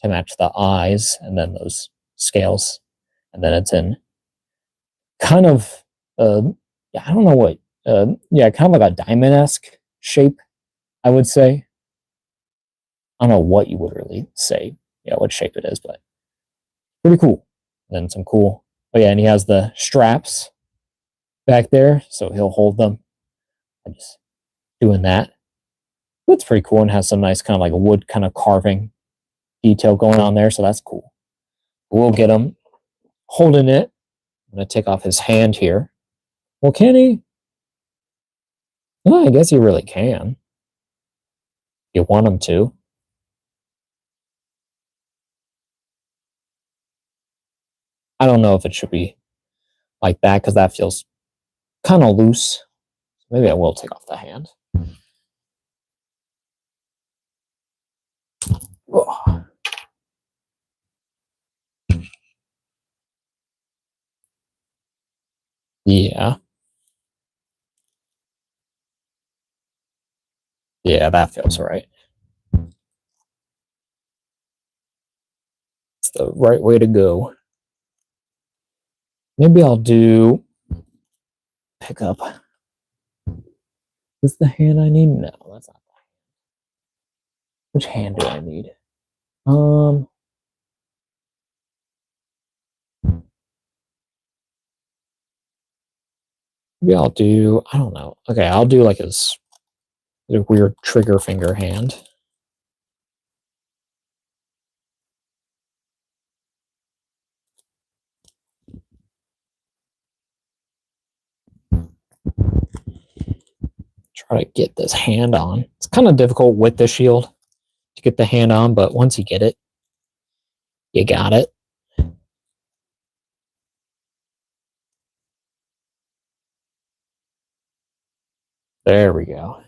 to match the eyes, and then those scales. And then it's in kind of, yeah, I don't know what, yeah, kind of like a diamond-esque shape, I would say. I don't know what you would really say, yeah, what shape it is, but pretty cool. And then some cool, oh yeah, and he has the straps back there, so he'll hold them. I'm just doing that. That's pretty cool, and has some nice kind of like wood kind of carving detail going on there, so that's cool. We'll get him holding it. I'm going to take off his hand here. Well, can he? Well, I guess he really can. You want him to. I don't know if it should be like that, because that feels kind of loose. Maybe I will take off the hand. Oh. Yeah. Yeah, that feels right. It's the right way to go. Maybe I'll do pick up. Is the hand I need? No, that's not the hand. Which hand do I need? Maybe I'll do, I don't know. Okay, I'll do like his weird trigger finger hand. Try to get this hand on. It's kind of difficult with the shield to get the hand on, but once you get it, you got it. There we go.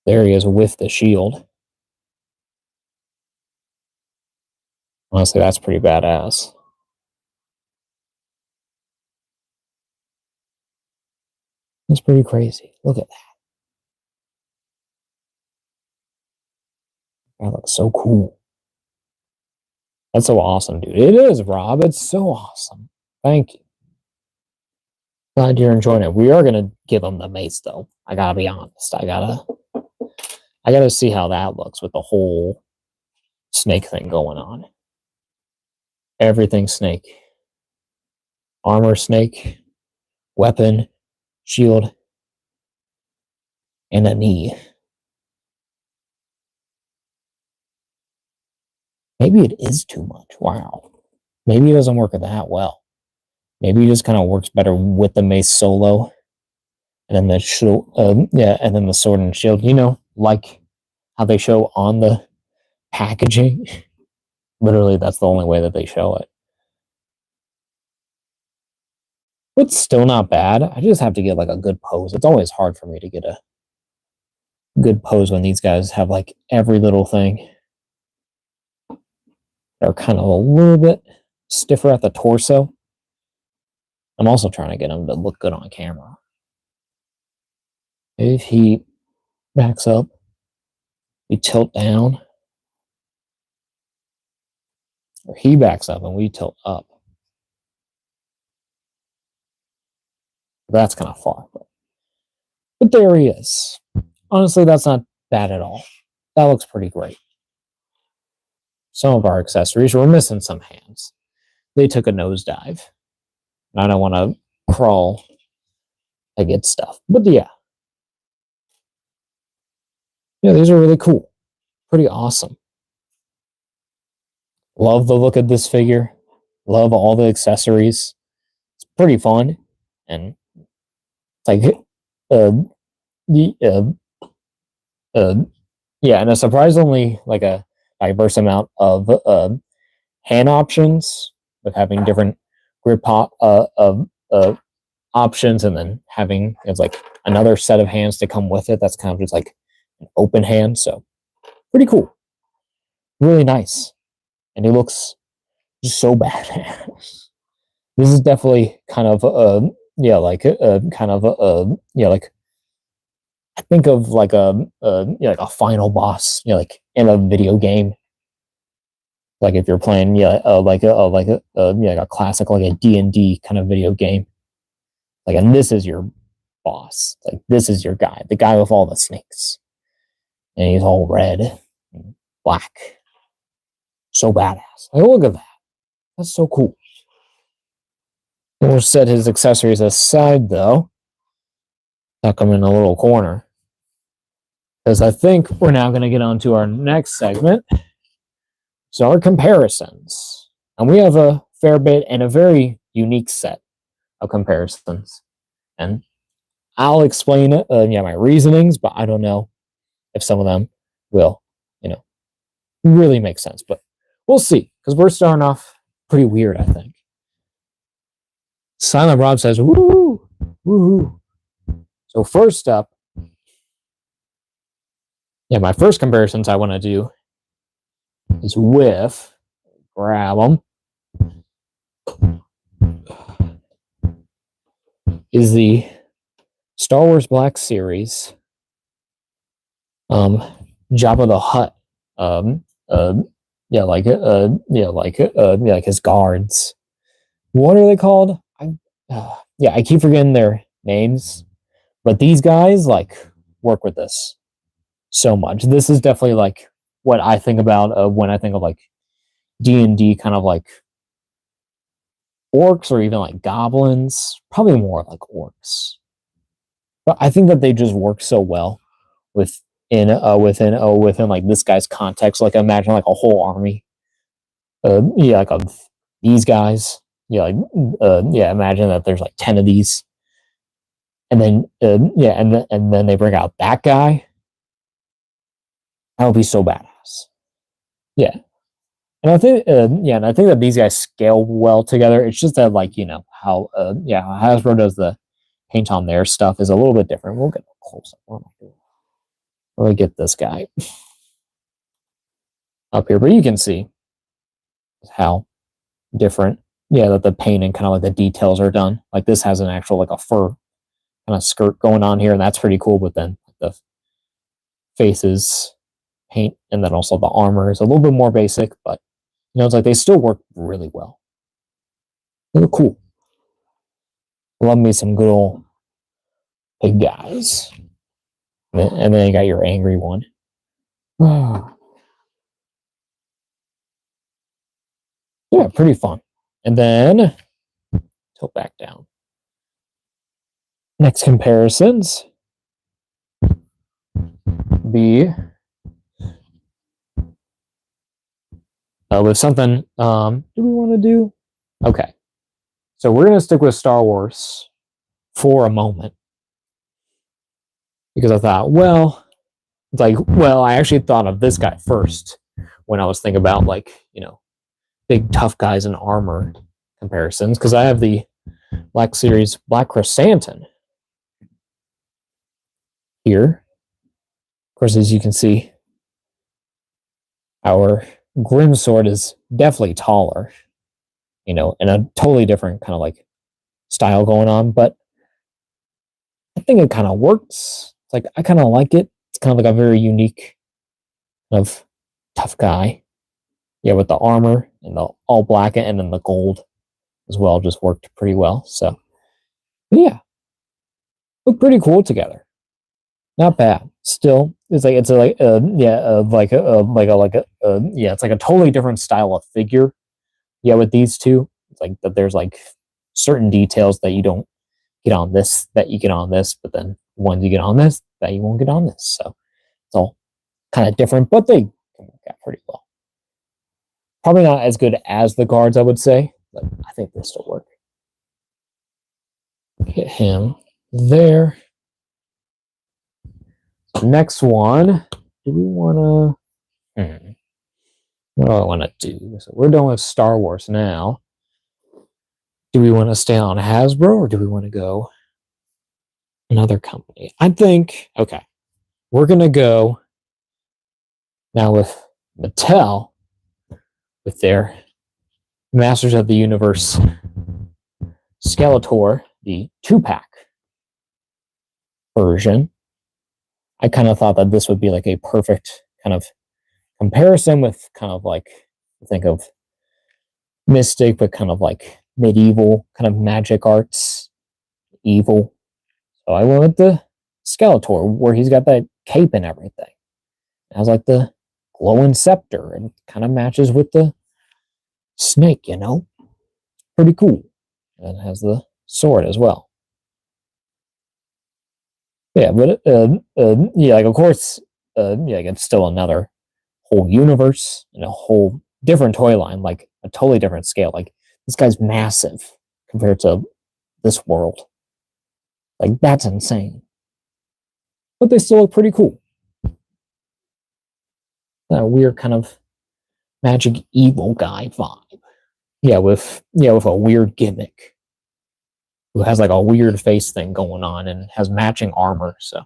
There he is with the shield. Honestly, that's pretty badass. That's pretty crazy. Look at that. That looks so cool. That's so awesome, dude. It is, Rob. It's so awesome. Thank you. Glad you're enjoying it. We are gonna give him the mace, though. I gotta be honest. I gotta see how that looks with the whole snake thing going on. Everything snake. Armor snake, weapon, shield, and a knee. Maybe it is too much. Wow. Maybe it doesn't work that well. Maybe it just kind of works better with the mace solo, and then the shield, yeah, and then the sword and shield. You know, like how they show on the packaging. Literally, that's the only way that they show it. But still not bad. I just have to get like a good pose. It's always hard for me to get a good pose when these guys have like every little thing. They're kind of a little bit stiffer at the torso. I'm also trying to get them to look good on camera. If he backs up, we tilt down. Or he backs up and we tilt up. That's kind of far. But there he is. Honestly, that's not bad at all. That looks pretty great. Some of our accessories, we're missing some hands. They took a nosedive. And I don't want to crawl to get stuff. But yeah. Yeah, these are really cool. Pretty awesome. Love the look of this figure. Love all the accessories. It's pretty fun. And it's like, yeah, and a surprisingly like a diverse amount of hand options, with having different grip options, and then having it's like another set of hands to come with it. That's kind of just like an open hand, so pretty cool, really nice, and he looks just so badass. This is definitely kind of yeah, like kind of yeah, like I think of like yeah, like a final boss, you know, like in a video game. Like if you're playing, yeah, yeah, like a classic, like a D&D kind of video game. Like, and this is your boss. Like this is your guy, the guy with all the snakes, and he's all red and black. So badass. Like, look at that. That's so cool. We'll set his accessories aside though. Tuck him in a little corner, because I think we're now going to get on to our next segment. So our comparisons. And we have a fair bit and a very unique set of comparisons. And I'll explain yeah, my reasonings, but I don't know if some of them will, you know, really make sense. But we'll see, because we're starting off pretty weird, I think. Silent Rob says, woo, woo. So first up, yeah, my first comparisons I want to do is with, grab them, is the Star Wars Black Series, Jabba the Hutt, yeah, like yeah, like yeah, like his guards. What are they called? Yeah, I keep forgetting their names, but these guys like work with this so much. This is definitely like what I think about when I think of like D&D, kind of like orcs or even like goblins. Probably more like orcs, but I think that they just work so well within like this guy's context. Like imagine like a whole army, yeah, like of these guys. Yeah, like yeah, imagine that there's like 10 of these, and then yeah, and then they bring out that guy. That would be so badass. Yeah, and I think yeah, and I think that these guys scale well together. It's just that like, you know, how yeah, how Hasbro does the paint on their stuff is a little bit different. We'll get close up. What am I doing? Let me get this guy up here, but you can see how different, yeah, that the paint and kind of like the details are done. Like this has an actual like a fur kind of skirt going on here, and that's pretty cool. But then the faces paint, and then also the armor is a little bit more basic, but you know, it's like they still work really well. They look cool. Love me some good old big guys. And then you got your angry one. Yeah, pretty fun. And then tilt back down. Next comparisons be with something do we want to do? Okay. So we're going to stick with Star Wars for a moment, because I thought, well, it's like, well, I actually thought of this guy first when I was thinking about like, you know, big tough guys in armor comparisons, because I have the Black Series Black Chrysanthemum here. Of course, as you can see, our Grimsword is definitely taller, you know, and a totally different kind of like style going on, but I think it kind of works. It's like I kind of like it. It's kind of like a very unique kind of tough guy. Yeah, with the armor and the all black and then the gold as well just worked pretty well. So yeah, look pretty cool together. Not bad. Still, it's like yeah, it's like a totally different style of figure. Yeah, with these two, it's like that. There's like certain details that you don't get on this that you get on this, but then ones you get on this that you won't get on this. So it's all kind of different, but they can work out pretty well. Probably not as good as the guards, I would say, but I think they still work. Hit him there. Next one. Do we want to? What do I want to do? So we're done with Star Wars now. Do we want to stay on Hasbro or do we want to go another company? I think, okay, we're going to go now with Mattel with their Masters of the Universe Skeletor, the 2-pack version. I kind of thought that this would be like a perfect kind of comparison with kind of like, think of Mystic, but kind of like medieval kind of magic arts, evil. So I went with the Skeletor, where he's got that cape and everything. It has like the glowing scepter and kind of matches with the snake, you know? Pretty cool. And has the sword as well. Yeah, but yeah, like of course, yeah, it's still another whole universe and a whole different toy line, like a totally different scale. Like this guy's massive compared to this world. Like that's insane. But they still look pretty cool. That weird kind of magic evil guy vibe. Yeah, with a weird gimmick. Who has like a weird face thing going on and has matching armor. So,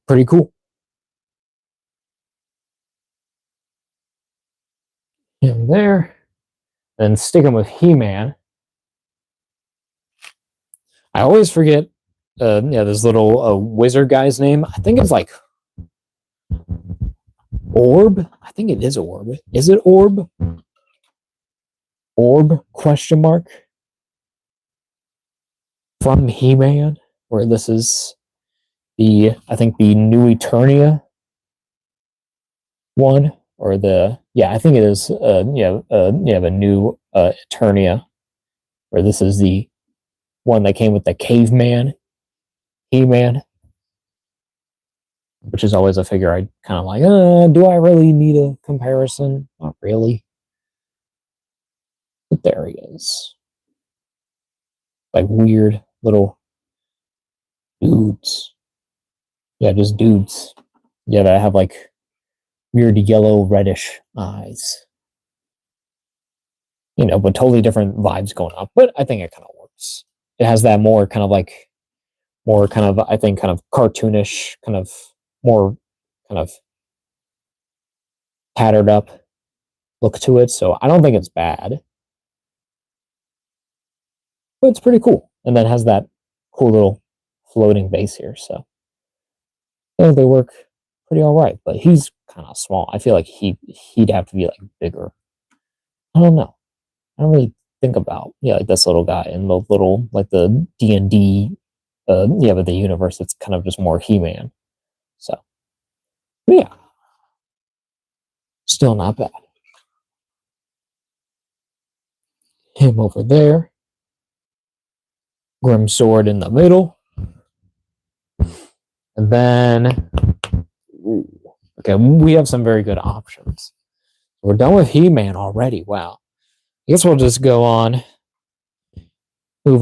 pretty cool. And there. Then sticking with He-Man. I always forget this little wizard guy's name. I think it's like Orb. I think it is Orb. Is it Orb? Orb question mark from He-Man, where this is I think the New Eternia one, or I think it is the New Eternia, where this is the one that came with the caveman He-Man, which is always a figure I kind of like, do I really need a comparison? Not really. But there he is. Like weird little dudes. Yeah, just dudes. Yeah, that have like weird yellow reddish eyes. But totally different vibes going on. But I think it kind of works. It has that more kind of, I think, kind of cartoonish, kind of more kind of tattered up look to it. So I don't think it's bad. But it's pretty cool. And then has that cool little floating base here. So they work pretty all right. But he's kind of small. I feel like he'd have to be like bigger. I don't know. I don't really think about like this little guy and the little like the D&D but the universe, it's kind of just more He-Man. So yeah, still not bad. Him over there, Grimsword in the middle, and then okay, we have some very good options. We're done with He-Man already. Wow. I guess we'll just move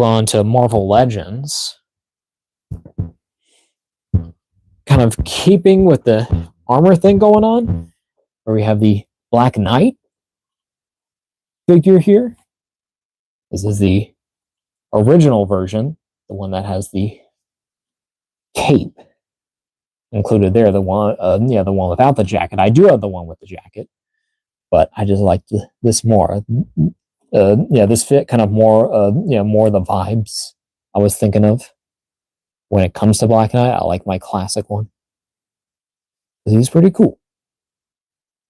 on to Marvel Legends. Kind of keeping with the armor thing going on, where we have the Black Knight figure here. This is the original version, the one that has the cape included there. The one without the jacket. I do have the one with the jacket, but I just like this more. This fit kind of more, more the vibes I was thinking of. when it comes to Black Knight, I like my classic one. He's pretty cool,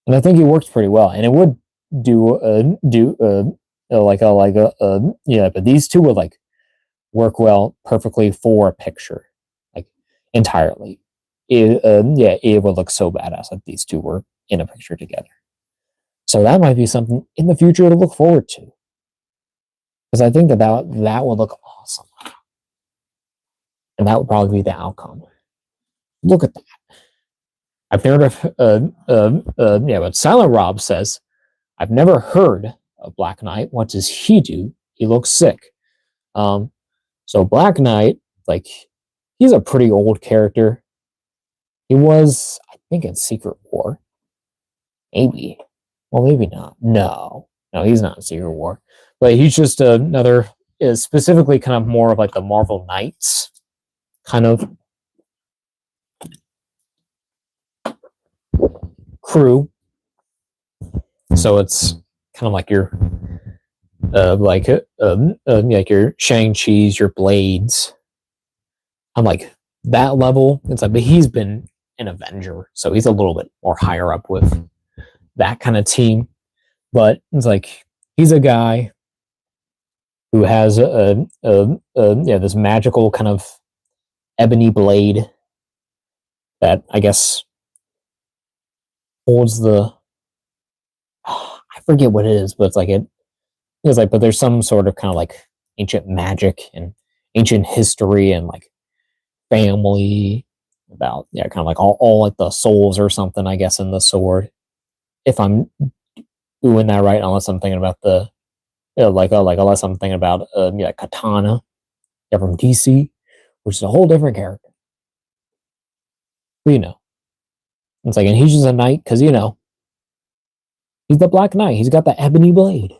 and I think he works pretty well. And it would but these two would like work well perfectly for a picture, like entirely. It would look so badass if these two were in a picture together. So that might be something in the future to look forward to, because I think that would look awesome, and that would probably be the outcome. Look at that. I've never, but Silent Rob says, I've never heard of Black Knight. What does he do? He looks sick. So Black Knight, like, he's a pretty old character. He was, I think, in Secret War. Maybe. Well, maybe not. No, he's not in Secret War. But he's just another, is specifically kind of more of like the Marvel Knights kind of crew. So it's kind of like your like your Shang-Chi's, your Blades. I'm like that level. It's like, but he's been an Avenger, so he's a little bit more higher up with that kind of team. But it's like he's a guy who has this magical kind of ebony blade that I guess holds the I forget what it is, but it's like, but there's some sort of kind of like ancient magic and ancient history and like family about kind of like all like the souls or something, I guess, in the sword, if I'm doing that right, unless I'm thinking about the unless I'm thinking about Katana from DC, which is a whole different character. But, it's like, and he's just a knight because he's the Black Knight. He's got the ebony blade,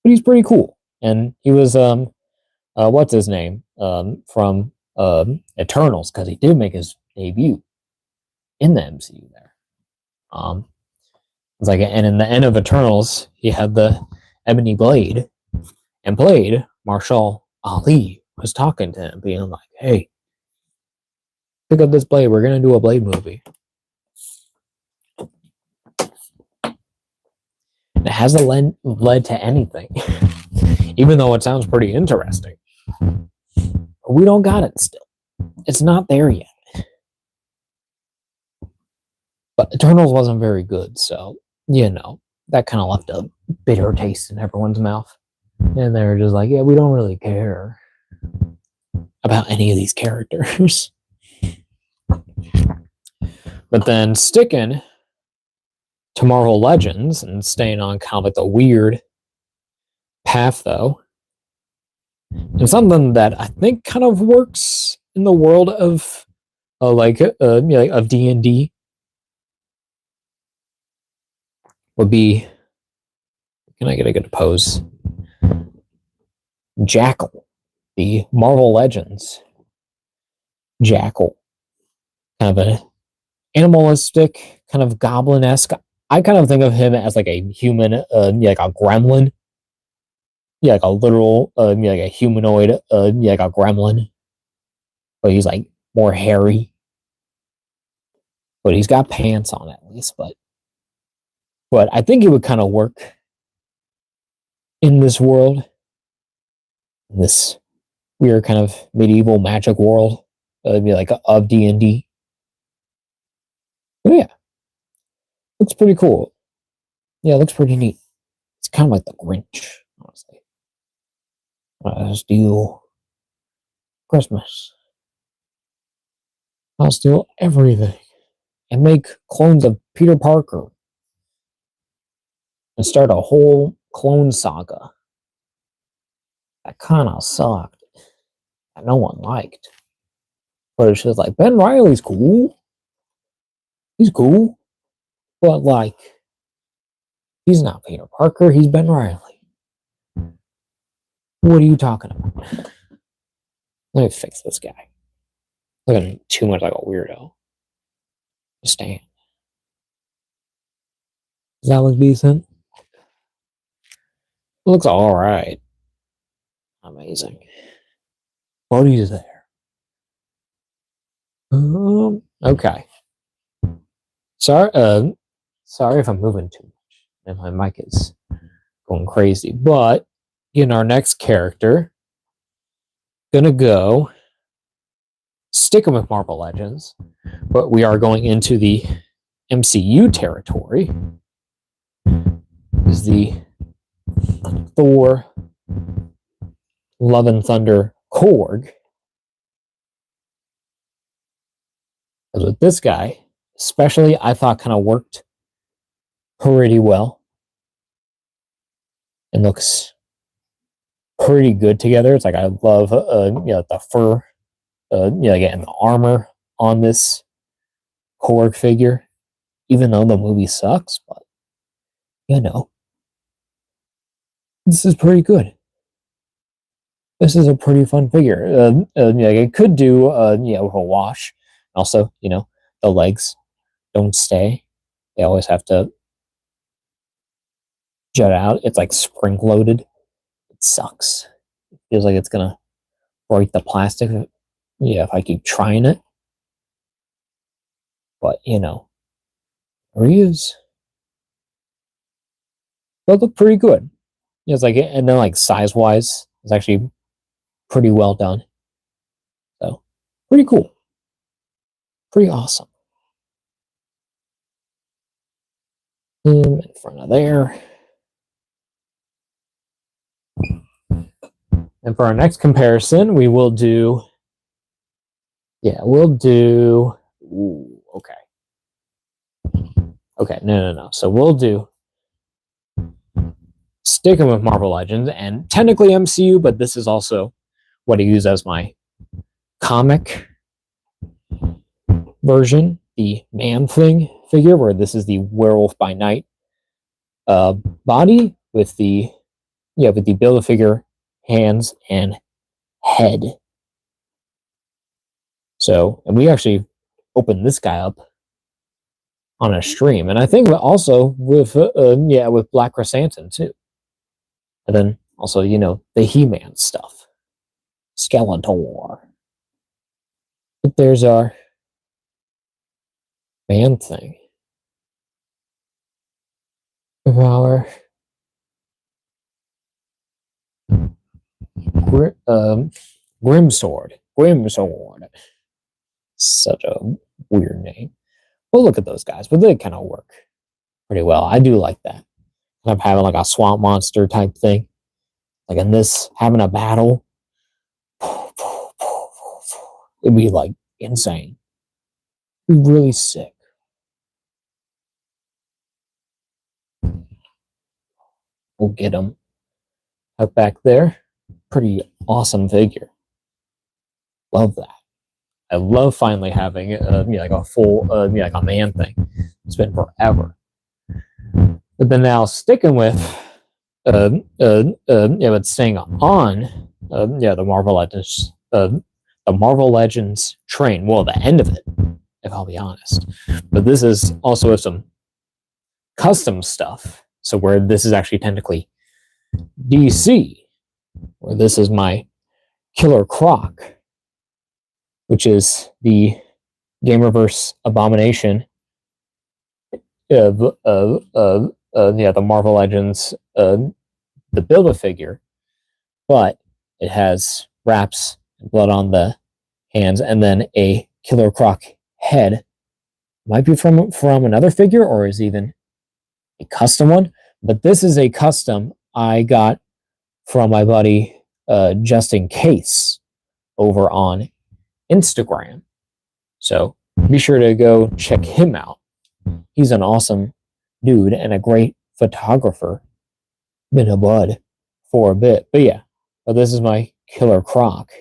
but he's pretty cool. And he was what's his name from Eternals, because he did make his debut in the MCU there. It's like, and in the end of Eternals, he had the ebony blade, and played Marshall Ali was talking to him, being like, "Hey, pick up this blade. We're gonna do a Blade movie." It hasn't led to anything, even though it sounds pretty interesting. But we don't got it still. It's not there yet. But Eternals wasn't very good, so that kind of left a bitter taste in everyone's mouth. And they're just like, yeah, we don't really care about any of these characters. But then sticking to Marvel Legends and staying on kind of like the weird path, though, and something that I think kind of works in the world of of D&D would be, can I get a good pose? Jackal, the Marvel Legends Jackal, kind of an animalistic, kind of goblin-esque. I kind of think of him as like a human, like a gremlin. Yeah, like a literal, like a humanoid, like a gremlin. But he's like more hairy. But he's got pants on at least. But I think it would kind of work in this world, in this weird kind of medieval magic world, like of D&D. But yeah, looks pretty cool. Yeah, it looks pretty neat. It's kind of like the Grinch, honestly. Steal Christmas. I'll steal everything and make clones of Peter Parker and start a whole clone saga that kind of sucked, that no one liked. But it's just like, Ben Reilly's cool. He's cool. But like, he's not Peter Parker, he's Ben Reilly. What are you talking about? Let me fix this guy. Looking too much like a weirdo. Stand. Does that look decent? It looks alright. Amazing. Buddy's there. Okay. Sorry if I'm moving too much and my mic is going crazy. But in our next character, gonna go sticking with Marvel Legends, but we are going into the MCU territory. Is the Thor Love and Thunder Korg. Because with this guy, especially, I thought kind of worked pretty well and looks pretty good together. It's like I love the fur, getting the armor on this Korg figure, even though the movie sucks, but this is pretty good. This is a pretty fun figure. It could do a wash. Also, the legs don't stay. They always have to jut out. It's like spring loaded. It sucks. It feels like it's gonna break the plastic. If I keep trying it. But there he is. But look pretty good. It's like, and then like size wise, it's actually pretty well done. So pretty cool. Pretty awesome. In front of there. And for our next comparison, we will do. Ooh, okay. Okay, no. So we'll do sticking with Marvel Legends and technically MCU, but this is also what I use as my comic version, the Man-Thing figure, where this is the Werewolf by Night body with the Build-A-Figure hands and head. So, and we actually opened this guy up on a stream, and I think also with Black Chrysanthemum too, and then also the He-Man stuff, Skeletor. But there's our Man-Thing. Our Grimsword. Such a weird name. Well, look at those guys, but they kind of work pretty well. I do like that. I'm having like a swamp monster type thing. Like in this, having a battle, it'd be like insane. It'd be really sick. We'll get him up back there. Pretty awesome figure. Love that. I love finally having like a full like a Man-Thing. It's been forever. But then now sticking with staying on the Marvel Legends train. Well, the end of it, if I'll be honest. But this is also with some custom stuff. So where this is actually technically DC, where this is my Killer Croc, which is the Gamerverse abomination of the Marvel Legends, the Build-A-Figure, but it has wraps and blood on the hands, and then a Killer Croc head. Might be from another figure, or is even a custom one. But this is a custom I got from my buddy Just In Case over on Instagram. So be sure to go check him out. He's an awesome dude and a great photographer. Been a bud for a bit. But yeah, this is my Killer Croc.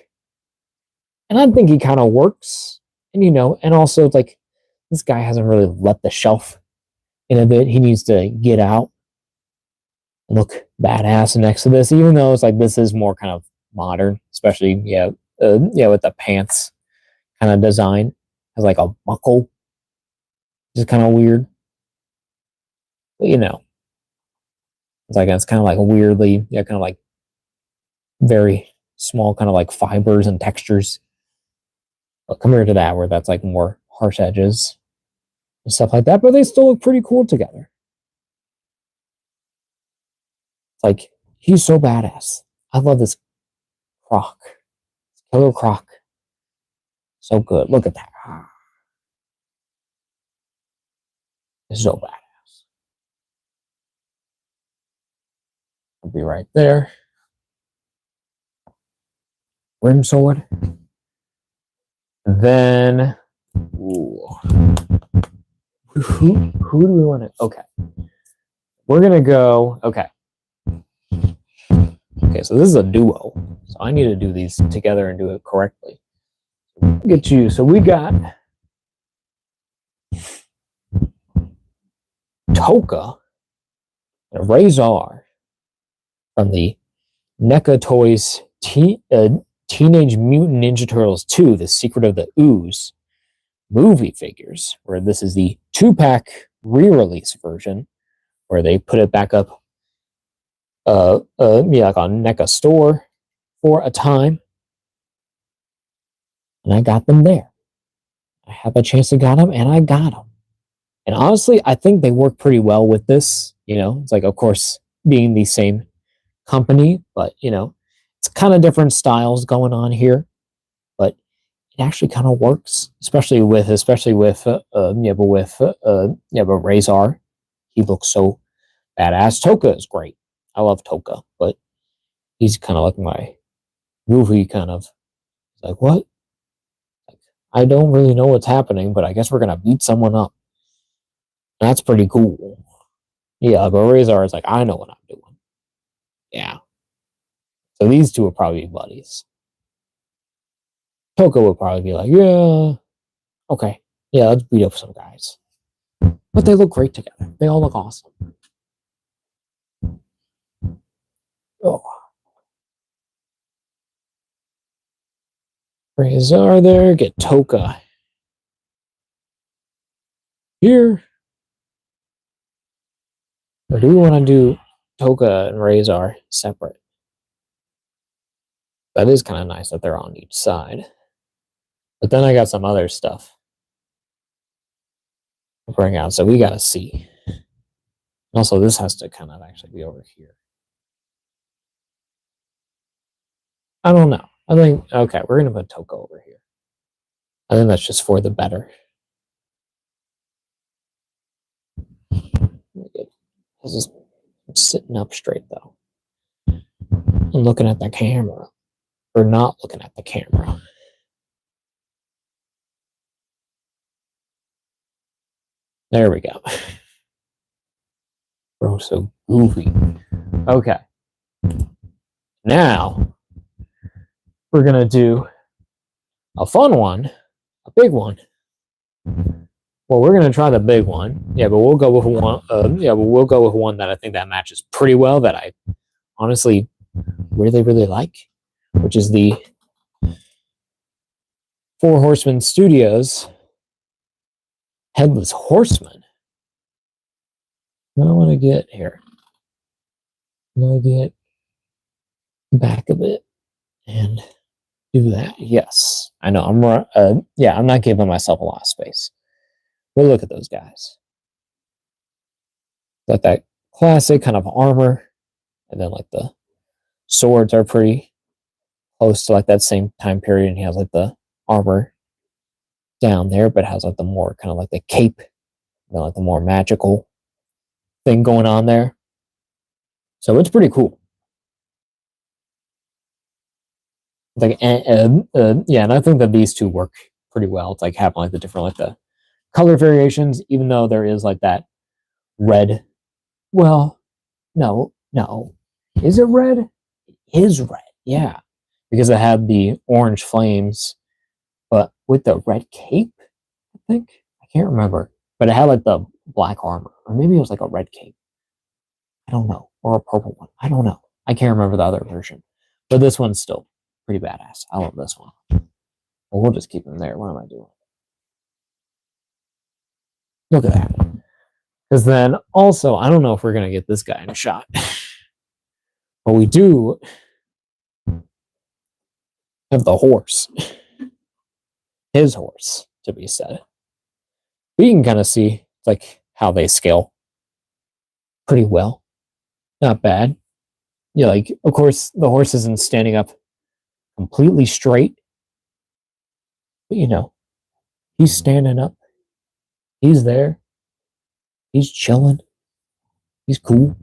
And I think he kind of works. And and also it's like this guy hasn't really left the shelf in a bit. He needs to get out and look badass next to this, even though it's like this is more kind of modern, especially with the pants kind of design. Has like a buckle, which is kind of weird. But it's kind of like a weirdly, kind of like very small kind of like fibers and textures. But compared to that, where that's like more harsh edges and stuff like that, but they still look pretty cool together. It's like, he's so badass. I love this croc. Killer croc. So good. Look at that. It's so badass. I'll be right there. Grimsword. Then, ooh. Who do we want to? Okay. We're going to go. Okay. Okay, so this is a duo. So I need to do these together and do it correctly. Get you. So we got Toka and Razor from the NECA Toys Teenage Mutant Ninja Turtles 2, The Secret of the Ooze movie figures, where this is the 2-pack re-release version, where they put it back up like on NECA store for a time. And I got them there. I had the chance to get them, and I got them. And honestly, I think they work pretty well with this. It's like, of course, being the same company, but it's kind of different styles going on here. But it actually kind of works, especially with Razor. He looks so badass. Toka is great. I love Toka, but he's kind of like my movie kind of like, what? I don't really know what's happening, but I guess we're gonna beat someone up. That's pretty cool. Yeah, but Razor is like, I know what I'm doing. Yeah. So these two will probably be buddies. Toka will probably be like, yeah, okay, yeah, let's beat up some guys. But they look great together. They all look awesome. Oh. Razor there, get Toka here. Or do we want to do Toka and Razor separate? That is kind of nice that they're on each side. But then I got some other stuff to bring out, so we got to see. Also, this has to kind of actually be over here. I don't know. I think, okay, we're going to put Toka over here. I think that's just for the better. This is sitting up straight, though. I'm looking at the camera. Or not looking at the camera. There we go. Bro, so goofy. Okay. Now, we're going to do a fun one. A big one. Well, we're gonna try the big one. Yeah, but we'll go with one. We'll go with one that I think that matches pretty well. That I honestly really like, which is the Four Horsemen Studios Headless Horseman. What I want to get here. I'm gonna get back of it and do that. Yes, I know. I'm not giving myself a lot of space. But look at those guys. Got that classic kind of armor, and then like the swords are pretty close to like that same time period, and he has like the armor down there, but has like the more kind of like the cape, like the more magical thing going on there. So it's pretty cool. Like, and I think that these two work pretty well. It's like having like the different like the color variations, even though there is like that red. Well, no. Is it red? It is red, yeah. Because it had the orange flames, but with the red cape, I think. I can't remember. But it had like the black armor. Or maybe it was like a red cape. I don't know. Or a purple one. I don't know. I can't remember the other version. But this one's still pretty badass. I love this one. Well, we'll just keep him there. What am I doing? Look at that. Because then also, I don't know if we're going to get this guy in a shot. But we do Have the horse, his horse, to be said. But you can kind of see like how they scale pretty well. Not bad. Yeah, like of course the horse isn't standing up completely straight, but he's standing up. He's there. He's chilling. He's cool.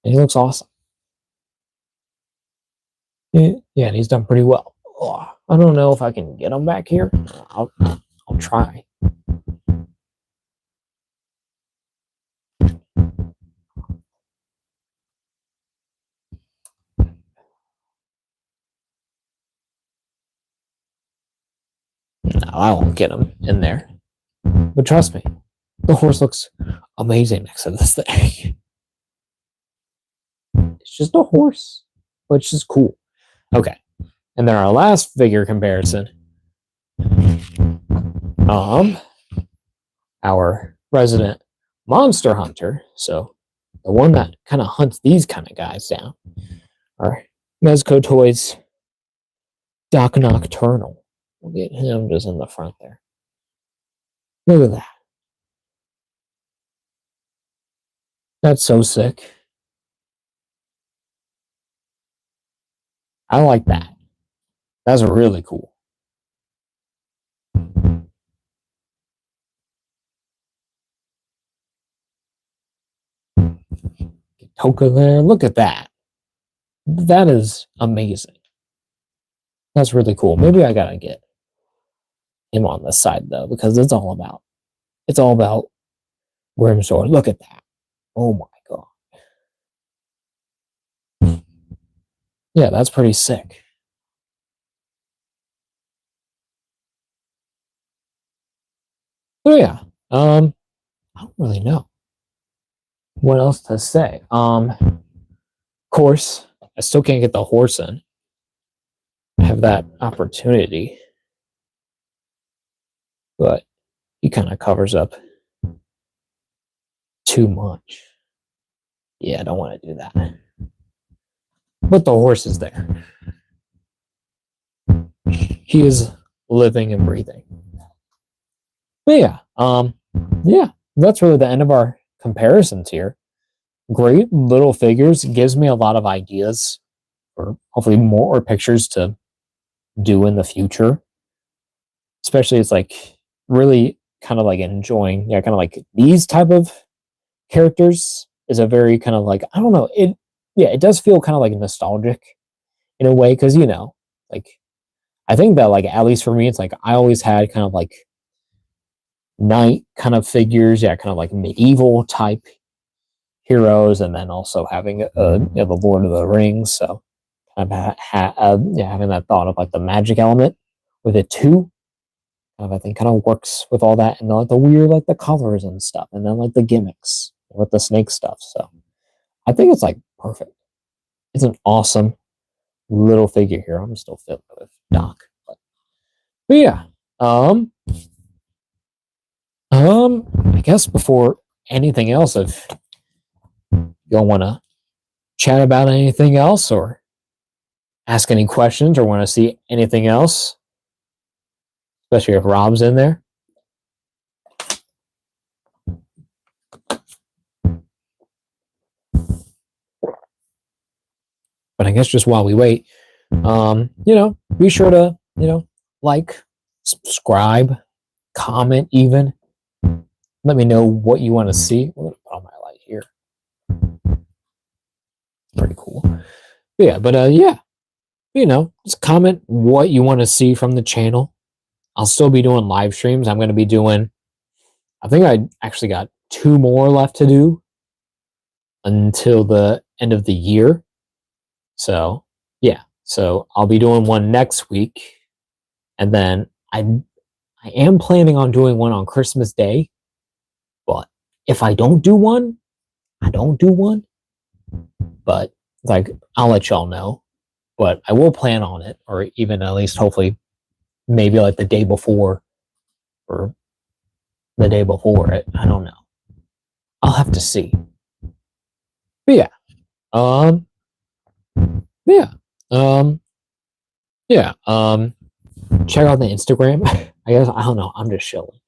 And he looks awesome. Yeah, and he's done pretty well. Oh, I don't know if I can get him back here. I'll try. No, I won't get him in there. But trust me, the horse looks amazing next to this thing. It's just a horse, but it's just cool. Okay. And then our last figure comparison. Our resident monster hunter, so the one that kind of hunts these kind of guys down, our Mezco Toys Doc Nocturnal. We'll get him just in the front there. Look at that. That's so sick. I like that. That's really cool. Toka there. Look at that. That is amazing. That's really cool. Maybe I gotta get him on this side though, because it's all about Grimsword. Look at that. Oh my god. Yeah, that's pretty sick. Oh yeah. I don't really know what else to say. Of course, I still can't get the horse in. I have that opportunity. But he kind of covers up too much. Yeah, I don't want to do that. But the horse is there. He is living and breathing. But yeah, that's really the end of our comparisons here. Great little figures. Gives me a lot of ideas for hopefully more pictures to do in the future. Especially it's like really kind of like enjoying, kind of like these type of characters is a very kind of like, I don't know, it does feel kind of like nostalgic in a way, because like I think that like at least for me, it's like I always had kind of like knight kind of figures, kind of like medieval type heroes, and then also having the Lord of the Rings. So kind of having that thought of like the magic element with it too. I think kind of works with all that, and like the weird like the colors and stuff, and then like the gimmicks with the snake stuff. So I think it's like perfect. It's an awesome little figure here. I'm still feeling with Doc, but yeah. I guess before anything else, if you don't want to chat about anything else or ask any questions or want to see anything else, especially if Rob's in there. But I guess just while we wait, be sure to, like, subscribe, comment even. Let me know what you want to see. I'm going to put on my light here. Pretty cool. Just comment what you want to see from the channel. I'll still be doing live streams. I'm going to be doing, I think I actually got 2 more left to do until the end of the year. So, yeah. So I'll be doing one next week. And then I am planning on doing one on Christmas Day. But if I don't do one, I don't do one. But like, I'll let y'all know. But I will plan on it, or even at least hopefully maybe like the day before or the day before it. I don't know. I'll have to see. But yeah. Yeah. yeah, check out the Instagram. I guess I don't know. I'm just chilling.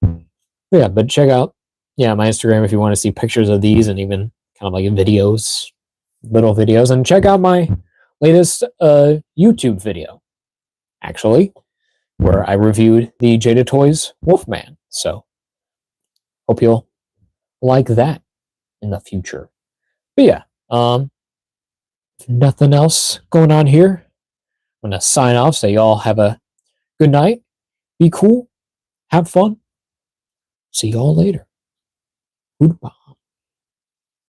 But yeah, but check out my Instagram if you want to see pictures of these and even kind of like videos, little videos, and check out my latest YouTube video actually, where I reviewed the Jada Toys Wolfman. So hope you'll like that in the future. But yeah, nothing else going on here. I'm gonna sign off. So y'all have a good night. Be cool. Have fun. See y'all later. Goodbye.